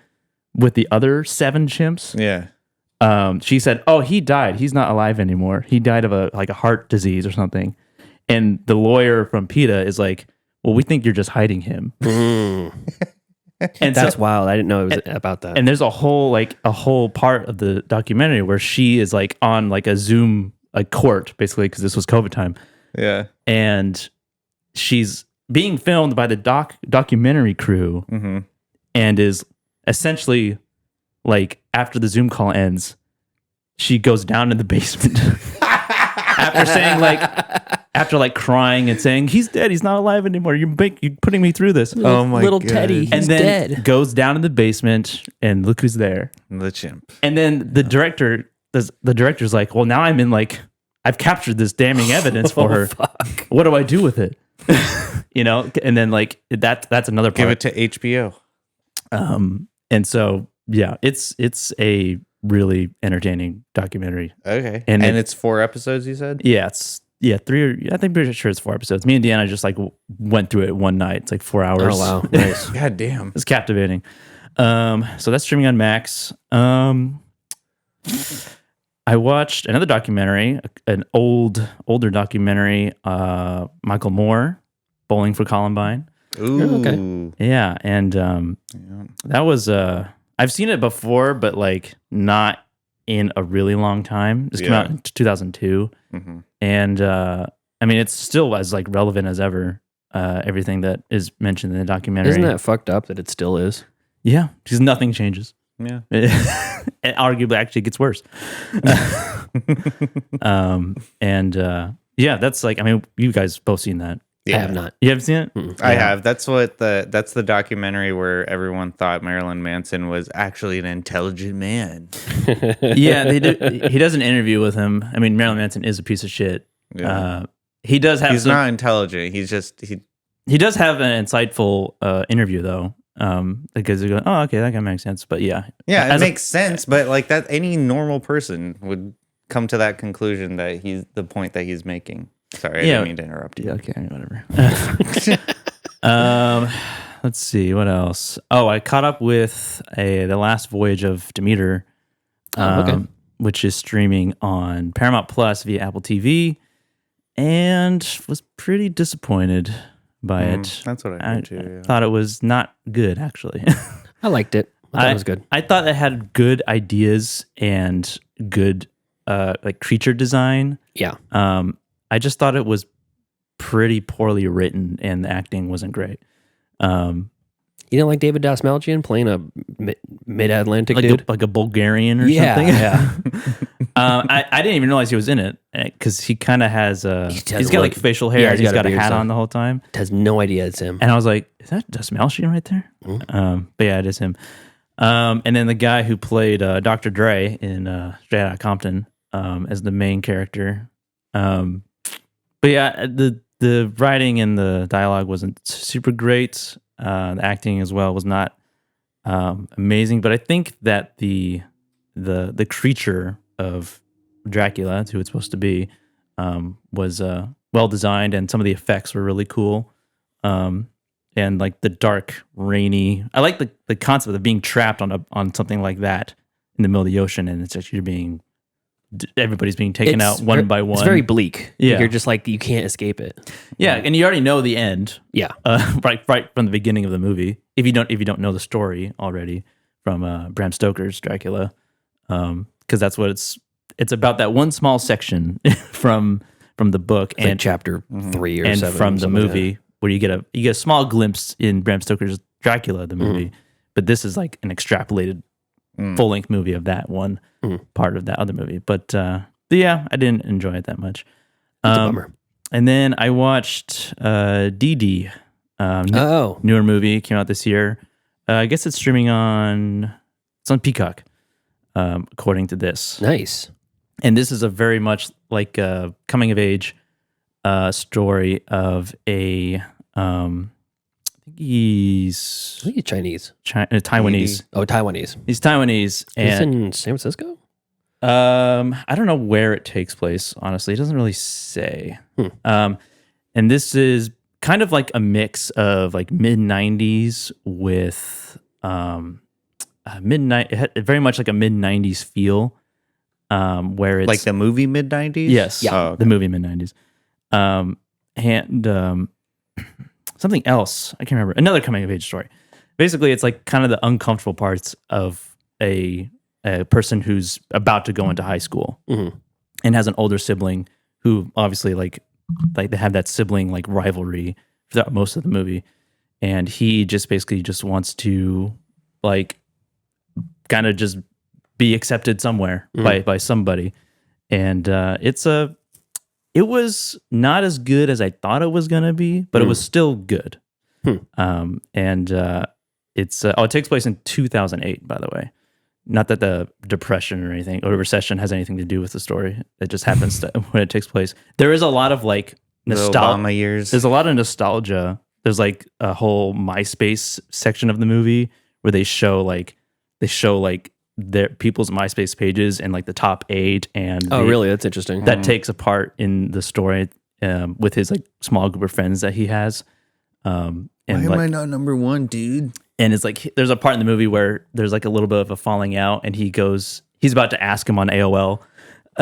with the other 7 chimps. yeah. She said, "Oh, he died. He's not alive anymore. He died of a heart disease or something." And the lawyer from PETA is like, "Well, we think you're just hiding him." And That's wild. I didn't know it was about that. And there's a whole part of the documentary where she is like on like a Zoom court, basically, because this was COVID time. Yeah. And she's being filmed by the documentary crew, and is essentially like after the Zoom call ends, she goes down in the basement after saying after crying and saying he's dead, he's not alive anymore. You're putting me through this. Oh my little God. Teddy, he's And then dead. goes down in the basement and look who's there. The chimp. And then the director's like, well, now I've captured this damning evidence for her. Fuck. What do I do with it? And then like that's another part. Give it to HBO. And so yeah, it's a really entertaining documentary. Okay. And And it- it's 4 episodes, you said? Yeah, it's 3. I think pretty sure it's 4 episodes. Me and Deanna just like went through it one night. It's like 4 hours. Oh wow, nice. God damn. It's captivating. So that's streaming on Max. I watched another documentary, an older documentary, Michael Moore, Bowling for Columbine. Ooh. Okay. Yeah, and that was I've seen it before, but like not in a really long time. This came out in 2002, and I mean it's still as like relevant as ever. Everything that is mentioned in the documentary. Isn't that fucked up that it still is? Yeah, because nothing changes. Yeah. It arguably actually gets worse. Yeah, that's like, I mean, you guys both seen that. Yeah. I have not. You haven't seen it? I have. That's the documentary where everyone thought Marilyn Manson was actually an intelligent man. Yeah, he does an interview with him. I mean, Marilyn Manson is a piece of shit. Yeah. He does have He's not intelligent. He does have an insightful interview though. Because you go, oh, okay, that kind of makes sense. But yeah, it makes sense. But like that, any normal person would come to that conclusion that he's the point that he's making. Sorry, I didn't mean to interrupt you. Yeah, okay, whatever. Let's see what else. Oh, I caught up with the last voyage of Demeter, which is streaming on Paramount Plus via Apple TV, and was pretty disappointed by it. That's what I heard too. Yeah. Thought it was not good, actually. I liked it. I thought it was good. I thought it had good ideas and good like creature design. Yeah. I just thought it was pretty poorly written and the acting wasn't great. You didn't like David Dastmalchian playing a mid-Atlantic dude? Like a Bulgarian or something? Yeah. I didn't even realize he was in it because he kind of has he's got like facial hair. Yeah, he's got a beard hat stuff. on the whole time. Has no idea it's him. And I was like, is that Dastmalchian right there? But yeah, it is him. And then the guy who played Dr. Dre in Straight Outta Compton as the main character. But yeah, the writing and the dialogue wasn't super great. The acting as well was not amazing. But I think that the creature of Dracula, that's who it's supposed to be, was well designed, and some of the effects were really cool. And like the dark, rainy. I like the concept of being trapped on something like that in the middle of the ocean, and it's actually everybody's being taken out one by one. It's very bleak. Yeah. You're just like, you can't escape it. Yeah, and you already know the end. Yeah. Right from the beginning of the movie. If you don't know the story already from Bram Stoker's Dracula, because that's what it's about, that one small section from the book It's and like chapter 3 or and 7 from the something like movie, where you get a small glimpse in Bram Stoker's Dracula, the movie. But this is like an extrapolated full length movie of that one part of that other movie. But yeah, I didn't enjoy it that much. It's a bummer. And then I watched Didi, newer movie, came out this year. I guess it's streaming on Peacock, according to this. Nice. And this is a very much like a coming of age story of a he's Chinese. Taiwanese. Oh, Taiwanese. He's Taiwanese. He's And in San Francisco? I don't know where it takes place, honestly. It doesn't really say. And this is kind of like a mix of like mid-90s with very much like a mid-90s feel, where it's like the movie mid-90s. Yes, yeah, the movie mid-90s. And something else, I can't remember. Another coming of age story. Basically, it's like kind of the uncomfortable parts of a person who's about to go into high school and has an older sibling who obviously like they have that sibling like rivalry throughout most of the movie, and he just basically just wants to like kind of just be accepted somewhere by somebody, and it was not as good as I thought it was gonna be, but it was still good. It takes place in 2008, by the way. Not that the depression or anything or recession has anything to do with the story. It just happens to when it takes place. There is a lot of like nostalgia. Obama years. There's a lot of nostalgia. There's like a whole MySpace section of the movie where they show their people's MySpace pages and like the top 8 and really? That's interesting. That takes a part in the story with his like small group of friends that he has. Why am I not number 1, dude? And it's like there's a part in the movie where there's like a little bit of a falling out, and he's about to ask him on AOL.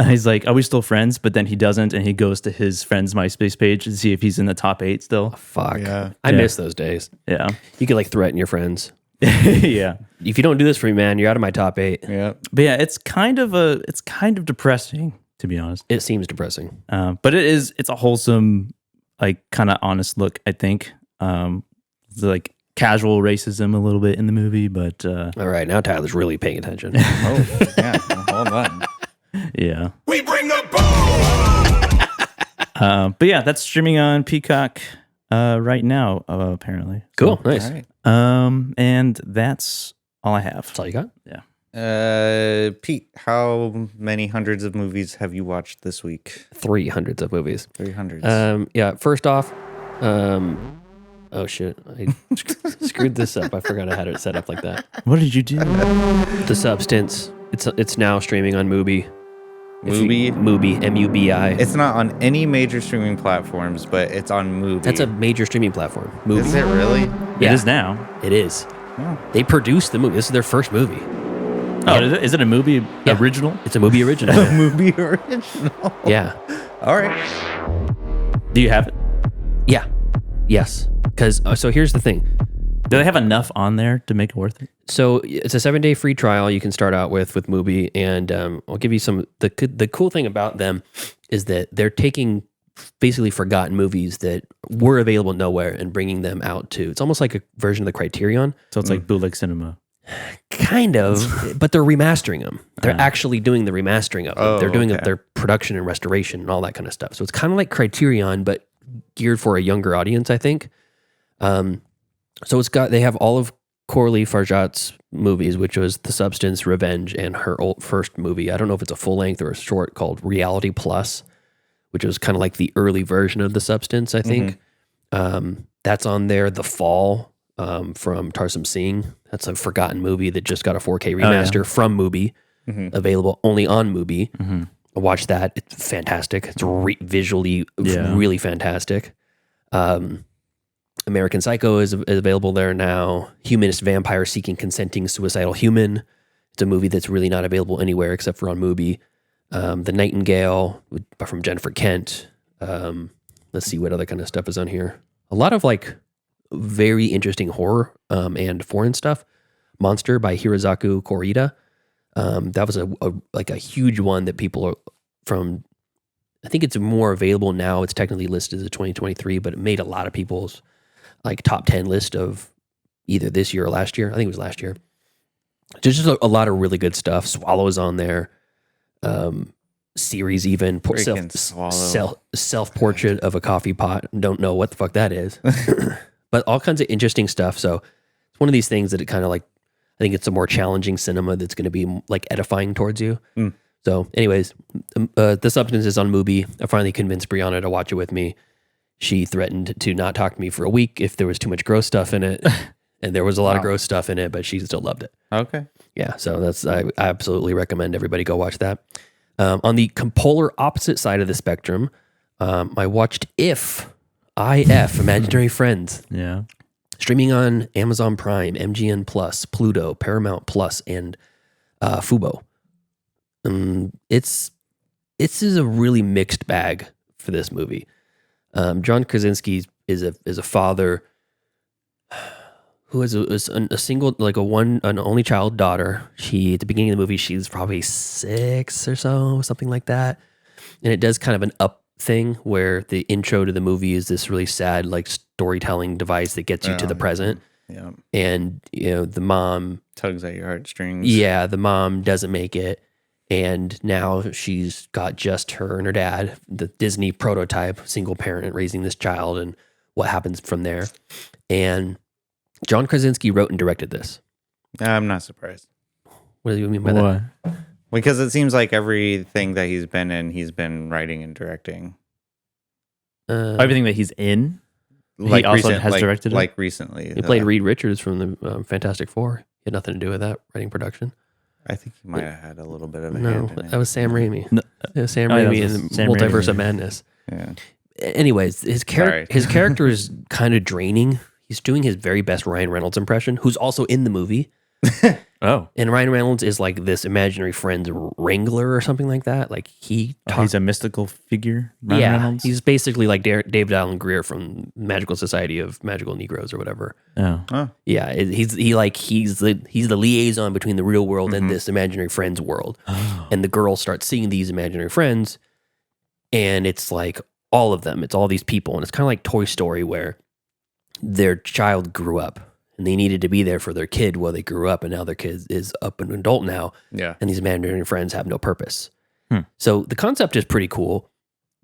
He's like, "Are we still friends?" But then he doesn't, and he goes to his friend's MySpace page to see if he's in the top 8 still. Fuck. Yeah. I miss those days. Yeah. You could like threaten your friends. Yeah. If you don't do this for me, man, you're out of my top 8. Yeah. But yeah, it's kind of depressing, to be honest. It seems depressing. But it's a wholesome, like kind of honest look, I think. It's like casual racism a little bit in the movie, but all right, now Tyler's really paying attention. Oh, yeah. Hold on. Yeah. We bring the boom! But yeah, that's streaming on Peacock right now, apparently. Cool. Nice. All right. And that's all I have. That's all you got? Yeah. Pete, how many hundreds of movies have you watched this week? 300 of movies. 300. Yeah, first off, oh shit, I screwed this up. I forgot I had it set up like that. What did you do? The Substance. It's now streaming on Mubi. Mubi? Mubi, M-U-B-I. It's not on any major streaming platforms, but it's on Mubi. That's a major streaming platform. Mubi. Is it really? Yeah. It is now. It is. Oh. They produced the movie. This is their first movie. Oh, is it a movie original? It's a movie original. A movie original. Yeah. All right. Do you have it? Yeah. Yes. Because so here's the thing. Do they have enough on there to make it worth it? So it's a 7-day free trial you can start out with Mubi, and I'll give you some. The cool thing about them is that they're taking basically forgotten movies that were available nowhere and bringing them out to. It's almost like a version of the Criterion. So it's like bootleg cinema. Kind of, but they're remastering them. They're actually doing the remastering of them. Oh, they're doing okay. their production and restoration and all that kind of stuff. So it's kind of like Criterion, but geared for a younger audience, I think. So they have all of Coralie Farjat's movies, which was The Substance, Revenge, and her first movie. I don't know if it's a full length or a short called Reality Plus, which was kind of like the early version of The Substance, I think. That's on there. The Fall from Tarsum Singh. That's a forgotten movie that just got a 4K remaster from Mubi, available only on Mubi. I watched that. It's fantastic. It's visually really fantastic. American Psycho is available there now. Humanist Vampire Seeking Consenting Suicidal Human. It's a movie that's really not available anywhere except for on Mubi. The Nightingale from Jennifer Kent. Let's see what other kind of stuff is on here. A lot of like very interesting horror and foreign stuff. Monster by Hirazaku Korida. That was a huge one that people are from. I think it's more available now. It's technically listed as a 2023, but it made a lot of people's like top 10 list of either this year or last year. I think it was last year. Just a lot of really good stuff. Swallow's on there. Series even. Self-portrait of a coffee pot. Don't know what the fuck that is. But all kinds of interesting stuff. So it's one of these things that it kind of like, I think it's a more challenging cinema that's going to be like edifying towards you. So anyways, The Substance is on Mubi. I finally convinced Brianna to watch it with me. She threatened to not talk to me for a week if there was too much gross stuff in it. And there was a lot of gross stuff in it, but she still loved it. Okay. Yeah, so I absolutely recommend everybody go watch that. On the polar opposite side of the spectrum, I watched IF, Imaginary Friends. Yeah. Streaming on Amazon Prime, MGM Plus, Pluto, Paramount Plus, and Fubo. It's is a really mixed bag for this movie. John Krasinski is a father who has a single, like an only child daughter. At the beginning of the movie, she's probably 6 or so, something like that. And it does kind of an up thing where the intro to the movie is this really sad, like storytelling device that gets you to the present. Yeah. And, the mom tugs at your heartstrings. Yeah. The mom doesn't make it. And now she's got just her and her dad, the Disney prototype, single parent raising this child and what happens from there. And John Krasinski wrote and directed this. I'm not surprised. What do you mean by that? Because it seems like everything that he's been in, he's been writing and directing. Everything that he's in, like he also has directed it? Like recently. He played Reed Richards from the Fantastic Four. He had nothing to do with that, writing production. I think he might have had a little bit of a hand in it. That was Sam Raimi. No. Sam Raimi and the Multiverse of Madness. Yeah. Anyways, his character is kind of draining. he's doing his very best Ryan Reynolds impression, who's also in the movie. Oh, And Ryan Reynolds is like this imaginary friend's wrangler or something like that. Like he he's a mystical figure. Ryan Reynolds? he's basically like David Alan Grier from Magical Society of Magical Negroes or whatever. Oh, Yeah, he's the liaison between the real world and this imaginary friend's world. And the girl starts seeing these imaginary friends, and it's like all of them. It's all these people, and it's kind of like Toy Story, where their child grew up, and they needed to be there for their kid while they grew up, and now their kid is up and adult now. Yeah. And these imaginary friends have no purpose. So the concept is pretty cool,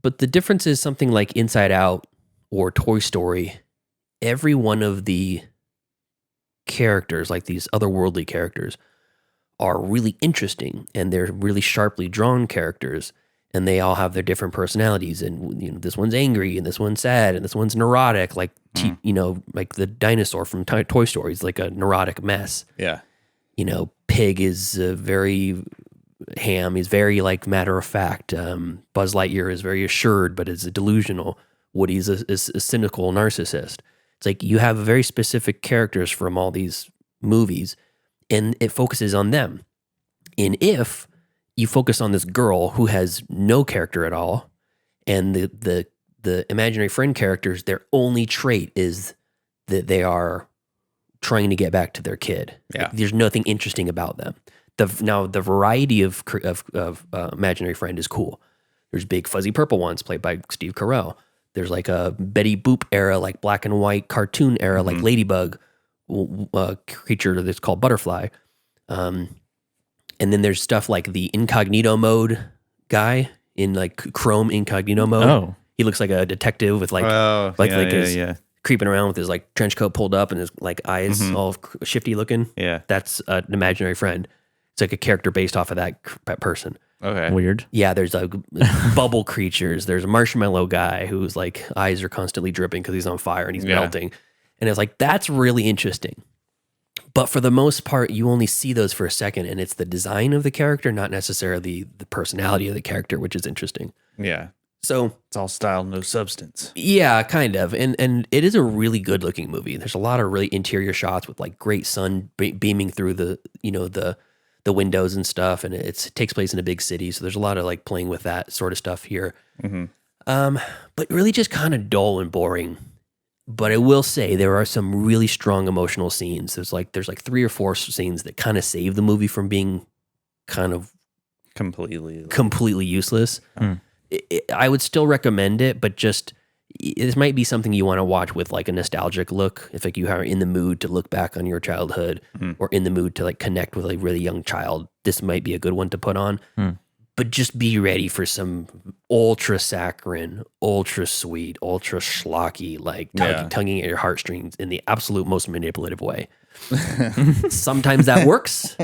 but the difference is something like Inside Out or Toy Story. Every one of the characters, like these otherworldly characters, are really interesting, and they're really sharply drawn characters, and they all have their different personalities. And you know, this one's angry, and this one's sad, and this one's neurotic, like you know, like the dinosaur from Toy Story is like a neurotic mess. Yeah. You know, Pig is very ham. He's very like matter of fact. Buzz Lightyear is very assured, but is delusional. Woody's a cynical narcissist. It's like you have very specific characters from all these movies, and it focuses on them. And if you focus on this girl who has no character at all, and the imaginary friend characters, their only trait is that they are trying to get back to their kid. Yeah. Like, there's nothing interesting about them. Now the variety of imaginary friend is cool. There's big fuzzy purple ones played by Steve Carell. There's like a Betty Boop era, like black and white cartoon era, like Ladybug creature that's called Butterfly. And then there's stuff like the incognito mode guy in like Chrome incognito mode. Oh. He looks like a detective with like creeping around with his like trench coat pulled up and his like eyes all shifty looking. Yeah. That's an imaginary friend. It's like a character based off of that person. Okay. Weird. Yeah, there's like bubble creatures. There's a marshmallow guy whose like eyes are constantly dripping because he's on fire and he's melting. And it's like, that's really interesting. But for the most part, you only see those for a second, and it's the design of the character, not necessarily the personality of the character, which is interesting. Yeah. So It's all style, no substance. yeah, kind of. And it is a really good looking movie. There's a lot of really interior shots with like great sun beaming through the windows and stuff. And it takes place in a big city. So there's a lot of like playing with that sort of stuff here. But really just kind of dull and boring. But I will say there are some really strong emotional scenes. There's like 3 or 4 scenes that kind of save the movie from being kind of completely useless. I would still recommend it, but just this might be something you want to watch with like a nostalgic look. If like you are in the mood to look back on your childhood or in the mood to like connect with a really young child, this might be a good one to put on. But just be ready for some ultra saccharine, ultra sweet, ultra schlocky, like tugging at your heartstrings in the absolute most manipulative way. Sometimes that works,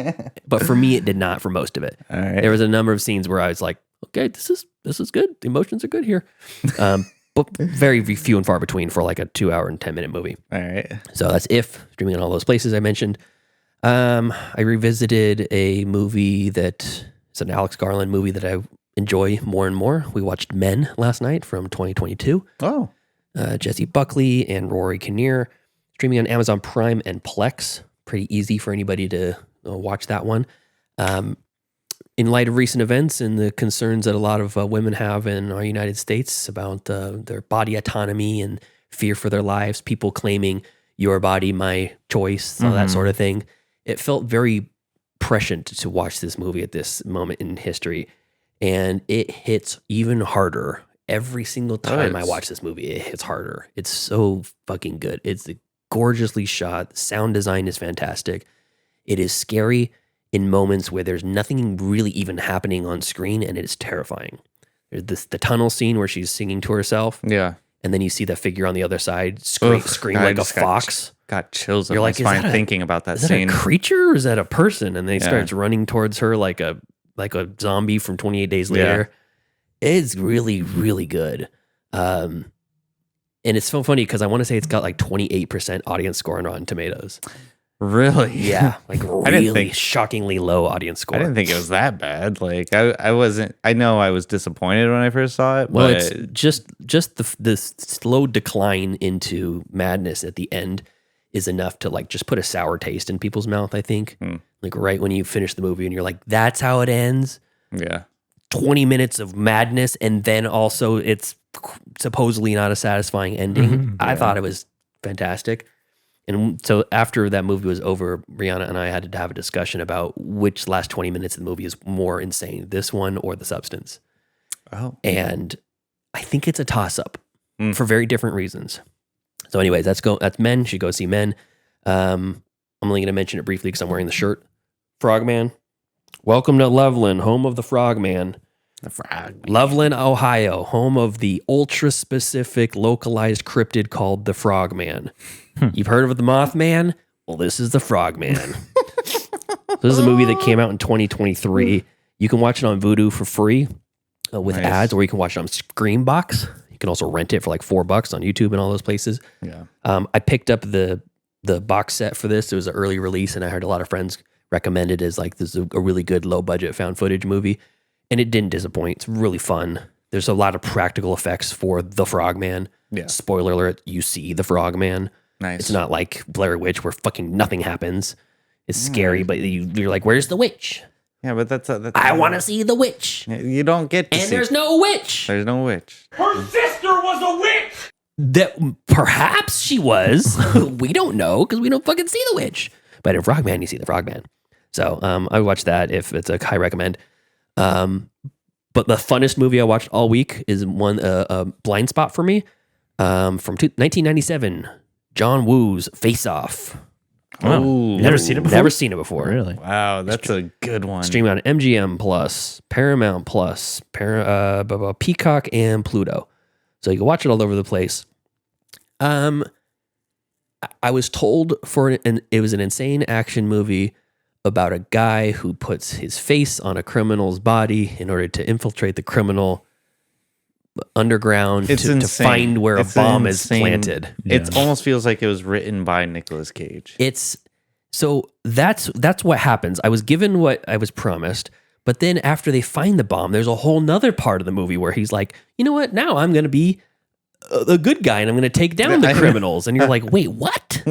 but for me, it did not for most of it. All right. There was a number of scenes where I was like, okay, this is good. The emotions are good here. But very few and far between for like a 2-hour and 10-minute movie. All right. So that's If, streaming in all those places I mentioned. I revisited a movie that it's an Alex Garland movie that I enjoy more and more. We watched Men last night from 2022. Oh. Jesse Buckley and Rory Kinnear, streaming on Amazon Prime and Plex. Pretty easy for anybody to watch that one. In light of recent events and the concerns that a lot of women have in our United States about their body autonomy and fear for their lives, people claiming your body, my choice, all that sort of thing, it felt very prescient to watch this movie at this moment in history. And it hits even harder every single time I watch this movie. It hits harder. It's so fucking good. It's gorgeously shot. The sound design is fantastic. It is scary in moments where there's nothing really even happening on screen, and it's terrifying. There's the tunnel scene where she's singing to herself. Yeah. And then you see the figure on the other side scream like a fox. Got chills. You're You're like, like, thinking about that Is that scene. a creature or is that a person? And then he starts running towards her like a zombie from 28 Days Later. It's really, really good. And it's so funny because I want to say it's got like 28% audience score on Rotten Tomatoes. Really? Yeah, like didn't really think- shockingly low audience score. I didn't think it was that bad. Like I wasn't. I know I was disappointed when I first saw it. Well, but it's just the slow decline into madness at the end is enough to like just put a sour taste in people's mouth, I think. Like right when you finish the movie and you're like, that's how it ends. yeah. 20 minutes of madness, and then also it's supposedly not a satisfying ending. I thought it was fantastic. And so after that movie was over, Brianna and I had to have a discussion about which last 20 minutes of the movie is more insane, this one or the substance. Oh. And I think it's a toss-up for very different reasons. So anyways, that's Men. You should go see Men. I'm only going to mention it briefly because I'm wearing the shirt. Frogman. Welcome to Loveland, home of the Frogman. The frog. Loveland, Ohio, home of the ultra-specific localized cryptid called the Frogman. You've heard of the Mothman? Well, this is the Frogman. This is a movie that came out in 2023. You can watch it on Vudu for free with Nice. ads, or you can watch it on Screambox. You can also rent it for like $4 on YouTube and all those places. Yeah. I picked up the box set for this. It was an early release, and I heard a lot of friends recommend it as like this is a really good low budget found footage movie, and it didn't disappoint. It's really fun. There's a lot of practical effects for the Frogman. Yeah. Spoiler alert: you see the Frogman. Nice. It's not like Blair Witch where fucking nothing happens. It's scary, but you're like, "Where's the witch? Yeah, but that's I want to see the witch." You don't get to And see. there's no witch. There's no witch. Her sister was a witch! That perhaps she was. We don't know because we don't fucking see the witch. But in Frogman, you see the Frogman. So I would watch that if it's a high recommend. But the funnest movie I watched all week is one a blind spot for me from 1997. John Woo's Face Off. Oh, Never seen it before? Never seen it before. Really? wow, that's a good one. Stream on MGM Plus, Paramount Plus, Peacock, and Pluto. So you can watch it all over the place. I was told it was an insane action movie about a guy who puts his face on a criminal's body in order to infiltrate the criminal underground It's to insane. find where It's a bomb insane. is planted. It almost feels like it was written by Nicolas Cage. That's what happens. I was given what I was promised, but then after they find the bomb, there's a whole nother part of the movie where he's like, you know what? Now I'm going to be a good guy and I'm going to take down the criminals. And you're like, wait, what?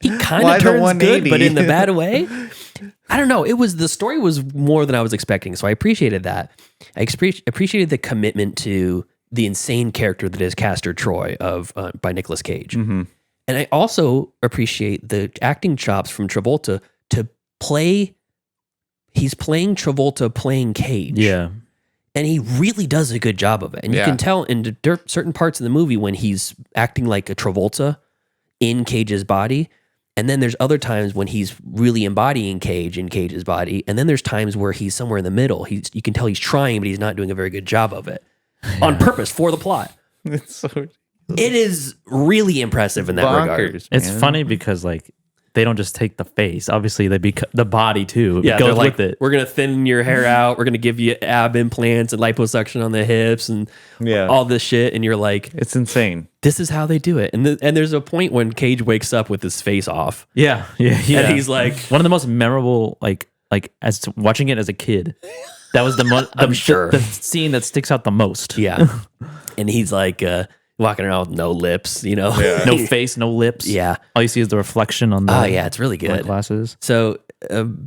He kind Why of the turns 180? good, but in the bad way. I don't know. The story was more than I was expecting. So I appreciated that. I appreciated the commitment to the insane character that is Castor Troy by Nicolas Cage. Mm-hmm. And I also appreciate the acting chops from Travolta to play. He's playing Travolta playing Cage. Yeah. And he really does a good job of it. And you Yeah. can tell in certain parts of the movie when he's acting like a Travolta in Cage's body. And then there's other times when he's really embodying Cage in Cage's body. And then there's times where he's somewhere in the middle. You can tell he's trying, but he's not doing a very good job of it on purpose for the plot. It's so It is really impressive in that regard. bonkers. It's man. funny because like they don't just take the face. Obviously, they the body too. It Yeah, goes they're like, with it. we're going to thin your hair out. We're going to give you ab implants and liposuction on the hips and Yeah. all this shit. And you're like, It's insane. this is how they do it. And and there's a point when Cage wakes up with his face off. Yeah. And he's like, one of the most memorable, like as watching it as a kid. That was the most. I'm sure. the scene that sticks out the most. yeah. And he's like walking around with no lips, you know? No face, no lips. Yeah. All you see is the reflection on the. Oh, yeah. It's really the good. glasses. So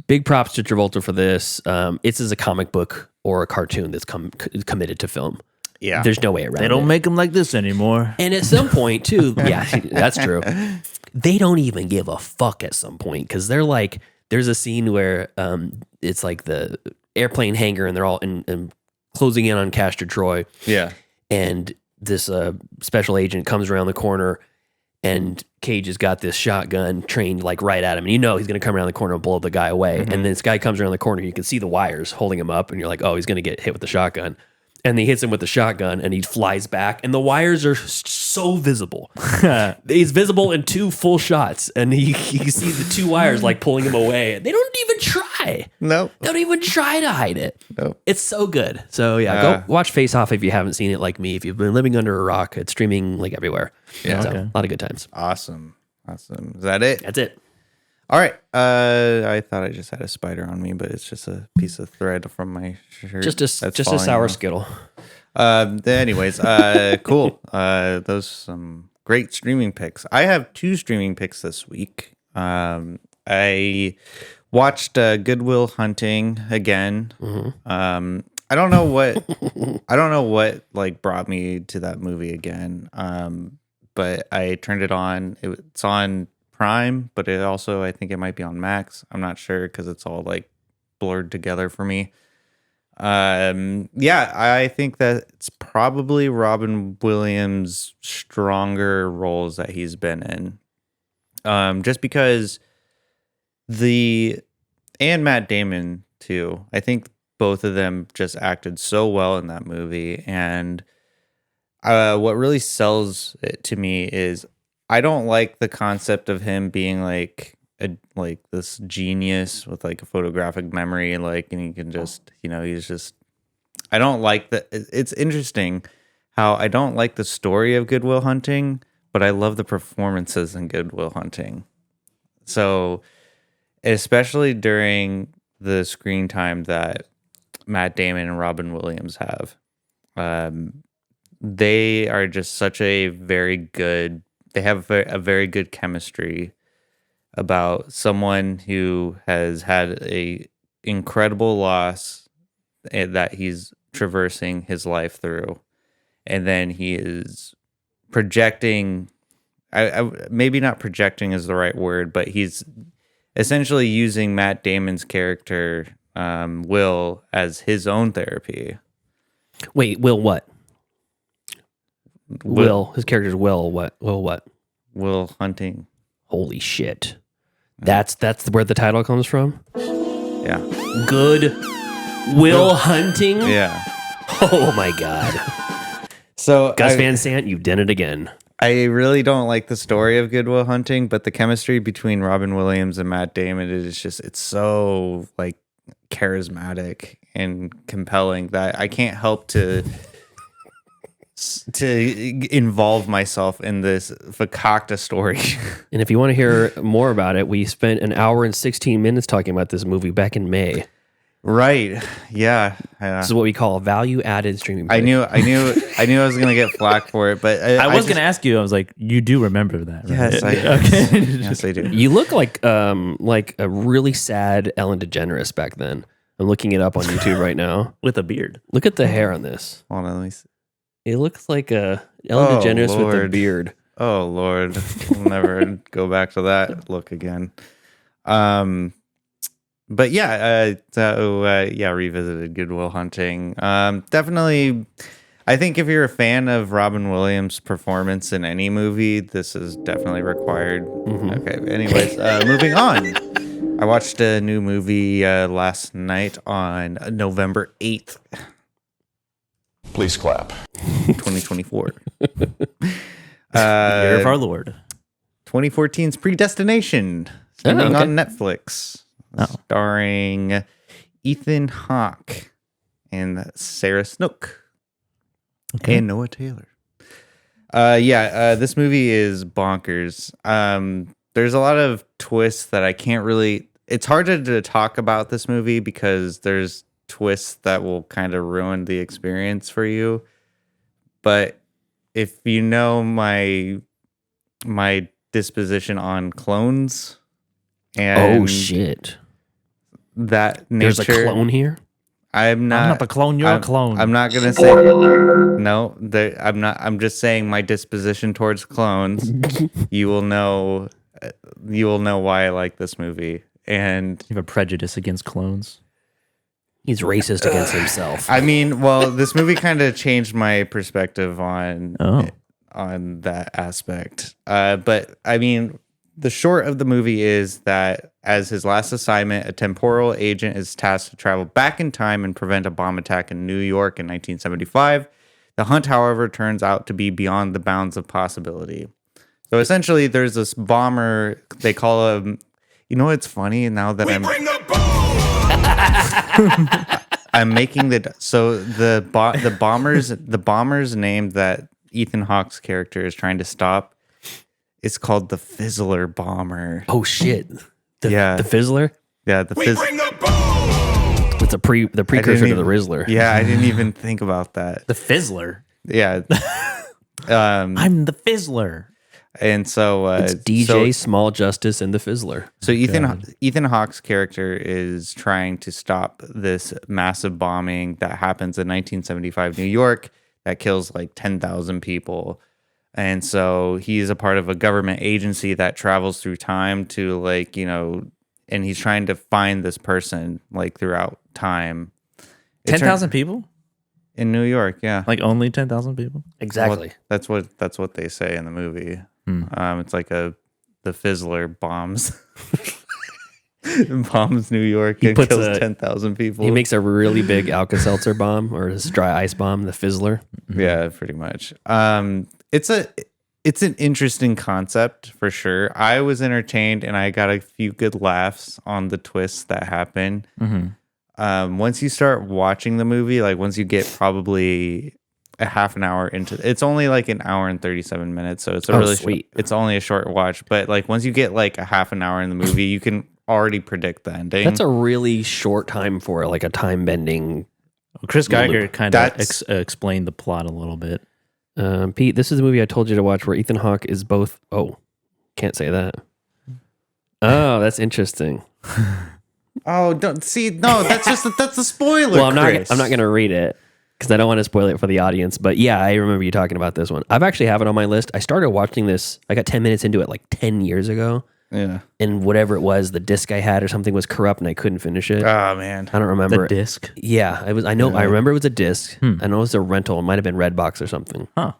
big props to Travolta for this. It's as a comic book or a cartoon that's committed to film. Yeah. There's no way around it. They don't make them like this anymore. And at some point, too, yeah, that's true. They don't even give a fuck at some point because they're like, there's a scene where it's like the airplane hangar and they're all in closing in on Castor Troy. Yeah. And this special agent comes around the corner and Cage has got this shotgun trained like right at him. And you know he's going to come around the corner and blow the guy away. And then this guy comes around the corner. You can see the wires holding him up. And you're like, oh, he's going to get hit with the shotgun. And he hits him with the shotgun and he flies back. And the wires are so visible. He's visible in 2 full shots. And he sees the 2 wires like pulling him away. They don't even try. Nope. They don't even try to hide it. Nope. It's so good. So yeah, go watch Face Off if you haven't seen it like me. If you've been living under a rock, it's streaming like everywhere. Yeah. So, Okay. a lot of good times. Awesome. Is that it? That's it. All right. I thought I just had a spider on me, but it's just a piece of thread from my shirt. Just a falling sour off. skittle. Anyways, cool. Those some great streaming picks. I have 2 streaming picks this week. I watched Good Will Hunting again. I don't know what like brought me to that movie again. But I turned it on. It's on Prime, but it also, I think it might be on Max. I'm not sure because it's all like blurred together for me. Yeah, I think that it's probably Robin Williams' stronger roles that he's been in. Just because and Matt Damon too. I think both of them just acted so well in that movie. And what really sells it to me is I don't like the concept of him being like this genius with like a photographic memory, like, and he can just, he's just, I don't like that. It's interesting how I don't like the story of Good Will Hunting, but I love the performances in Good Will Hunting. So, especially during the screen time that Matt Damon and Robin Williams have, they are just such a very good, they have a very good chemistry about someone who has had a incredible loss that he's traversing his life through. And then he is projecting, maybe not projecting is the right word, but he's essentially using Matt Damon's character, Will, as his own therapy. Wait, Will what? Will. His character's Will what? Will what? Will Hunting. Holy shit. That's where the title comes from? Yeah. Good Will Hunting? Yeah. Oh my God. So Gus Van Sant, you've done it again. I really don't like the story of Good Will Hunting, but the chemistry between Robin Williams and Matt Damon is just, it's so like charismatic and compelling that I can't help to involve myself in this Fakakta story. And if you want to hear more about it, we spent an hour and 16 minutes talking about this movie back in May. Right. Yeah. This is what we call a value-added streaming. I knew I was going to get flack for it, but I was going to ask you. I was like, you do remember that, right? Yes, I do. Okay. Yes, I do. You look like a really sad Ellen DeGeneres back then. I'm looking it up on YouTube right now. With a beard. Look at the hair on this. Hold on, let me see. It looks like a Ellen DeGeneres with a Lord. beard. Oh Lord, I'll never go back to that look again. But yeah, revisited Good Will Hunting. Definitely, I think if you're a fan of Robin Williams' performance in any movie, this is definitely required. Mm-hmm. Okay, anyways, moving on. I watched a new movie last night on November 8th. Please clap. 2024. Year of our Lord. 2014's Predestination, streaming okay. on Netflix, starring Ethan Hawke and Sarah Snook and Noah Taylor. This movie is bonkers. There's a lot of twists that I can't really. It's hard to talk about this movie because there's twists that will kind of ruin the experience for you. But if you know my disposition on clones and Oh shit! that nature, There's a clone here. I'm not the clone. You're a clone. I'm not gonna say no. I'm not. I'm just saying my disposition towards clones. You will know why I like this movie. And You have a prejudice against clones. He's racist against himself. I mean, well, this movie kind of changed my perspective on that aspect. But I mean, the short of the movie is that as his last assignment, a temporal agent is tasked to travel back in time and prevent a bomb attack in New York in 1975. The hunt, however, turns out to be beyond the bounds of possibility. So essentially, there's this bomber. They call him. You know what's funny now that I'm making the bomber's name that Ethan Hawke's character is trying to stop. It's called the Fizzler Bomber. Oh shit! The Fizzler? Yeah, the It's the precursor to the Rizzler. Yeah, I didn't even think about that. The Fizzler. Yeah. I'm the Fizzler. And so it's DJ Small Justice and the Fizzler. So Ethan Hawke's character is trying to stop this massive bombing that happens in 1975 New York that kills like 10,000 people. And so he's a part of a government agency that travels through time to like, you know, and he's trying to find this person like throughout time. 10,000 people? In New York, yeah. Like only 10,000 people? Exactly. Well, that's what they say in the movie. It's like the Fizzler bombs New York and kills 10,000 people. He makes a really big Alka-Seltzer bomb or his dry ice bomb, the Fizzler. Yeah, pretty much. It's an interesting concept for sure. I was entertained and I got a few good laughs on the twists that happen. Once you start watching the movie, like once you get probably a half an hour into it's only like an hour and 37 minutes, so it's sweet. It's only a short watch, but like once you get like a half an hour in the movie, you can already predict the ending. That's a really short time for like a time bending. Chris Geiger kind of explained the plot a little bit. Pete, this is the movie I told you to watch where Ethan Hawke is both. Oh, can't say that. Oh, that's interesting. Oh, don't see. No, that's a spoiler. Well, I'm not going to read it because I don't want to spoil it for the audience. But yeah, I remember you talking about this one. I've actually have it on my list. I started watching this. I got 10 minutes into it like 10 years ago. Yeah. And whatever it was, the disc I had or something was corrupt and I couldn't finish it. Oh man, I don't remember the disc. Yeah, I remember it was a disc. I know it was a rental. It might have been Redbox or something. Huh.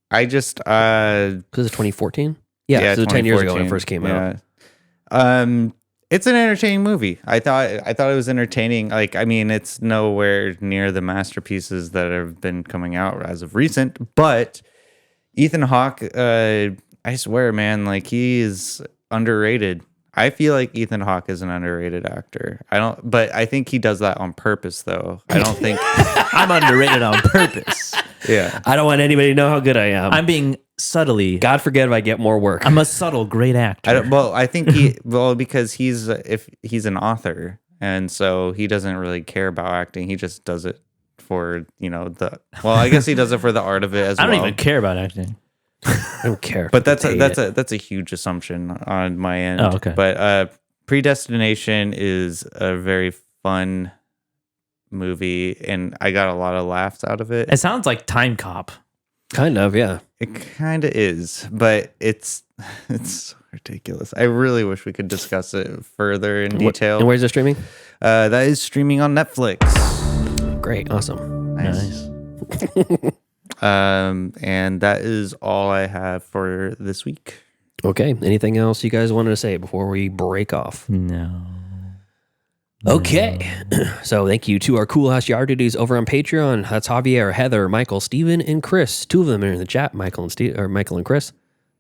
I just because it's 2014. Yeah, so 10 years ago when it first came out. It's an entertaining movie. I thought it was entertaining. Like, I mean, it's nowhere near the masterpieces that have been coming out as of recent. But Ethan Hawke, I swear, man, like he is underrated. I feel like Ethan Hawke is an underrated actor. But I think he does that on purpose, though. I don't think I'm underrated on purpose. Yeah, I don't want anybody to know how good I am. I'm being subtly. God forbid if I get more work. I'm a subtle great actor. I think because he's an author, and so he doesn't really care about acting. He just does it for I guess he does it for the art of it as well. I don't even care about acting. I don't care. But that's a huge assumption on my end. Oh, okay. But Predestination is a very fun movie, and I got a lot of laughs out of it. It sounds like Time Cop. Kind of, yeah. It kind of is, but it's so ridiculous. I really wish we could discuss it further in detail. And where's it streaming? That is streaming on Netflix. Great, awesome. Nice. And that is all I have for this week. Okay. Anything else you guys wanted to say before we break off? No. Okay. So thank you to our Cool House Yard Duties over on Patreon. That's Javier, Heather, Michael, Steven, and Chris. Two of them are in the chat, Michael and Chris.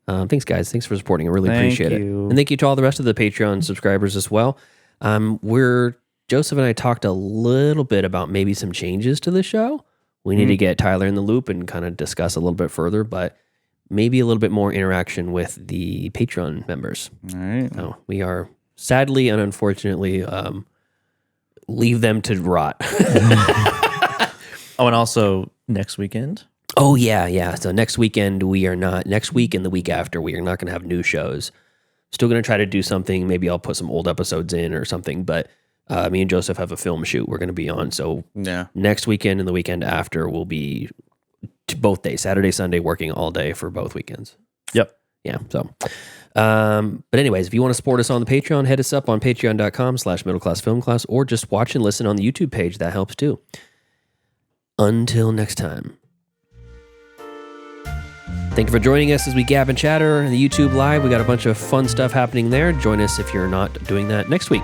Thanks, guys. Thanks for supporting. I really appreciate it. And thank you to all the rest of the Patreon subscribers as well. Joseph and I talked a little bit about maybe some changes to the show. We need to get Tyler in the loop and kind of discuss a little bit further, but maybe a little bit more interaction with the Patreon members. All right. So we are sadly and unfortunately leave them to rot. And also next weekend. Oh yeah. So next weekend next week and the week after, we are not going to have new shows. Still going to try to do something. Maybe I'll put some old episodes in or something, but me and Joseph have a film shoot we're going to be on. So next weekend and the weekend after will be both days, Saturday, Sunday, working all day for both weekends. Yep. Yeah. So, but anyways, if you want to support us on the Patreon, head us up on patreon.com/middleclassfilmclass or just watch and listen on the YouTube page. That helps too. Until next time. Thank you for joining us as we gab and chatter in the YouTube Live. We got a bunch of fun stuff happening there. Join us if you're not doing that next week.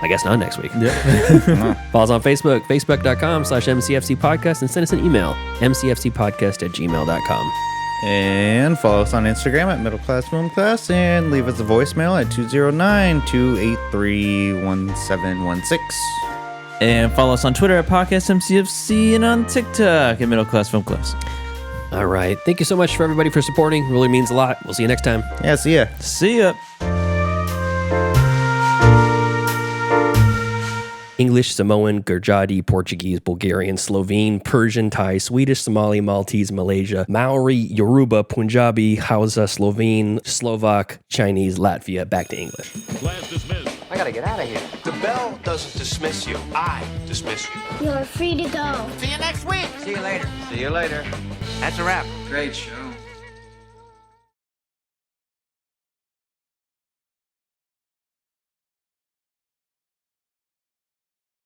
I guess not next week. Yeah. Follow us on Facebook, facebook.com/MCFC podcast, and send us an email, mcfcpodcast@gmail.com. And follow us on Instagram at Middle Class Film Class and leave us a voicemail at 209-283-1716. And follow us on Twitter at Podcast MCFC and on TikTok at Middle Class Film Class. All right. Thank you so much for everybody for supporting. It really means a lot. We'll see you next time. Yeah, see ya. See ya. English, Samoan, Gurjati, Portuguese, Bulgarian, Slovene, Persian, Thai, Swedish, Somali, Maltese, Malaysia, Maori, Yoruba, Punjabi, Hausa, Slovene, Slovak, Chinese, Latvia, back to English. Class dismissed. I gotta get out of here. The bell doesn't dismiss you. I dismiss you. You're free to go. See you next week. See you later. See you later. That's a wrap. Great show.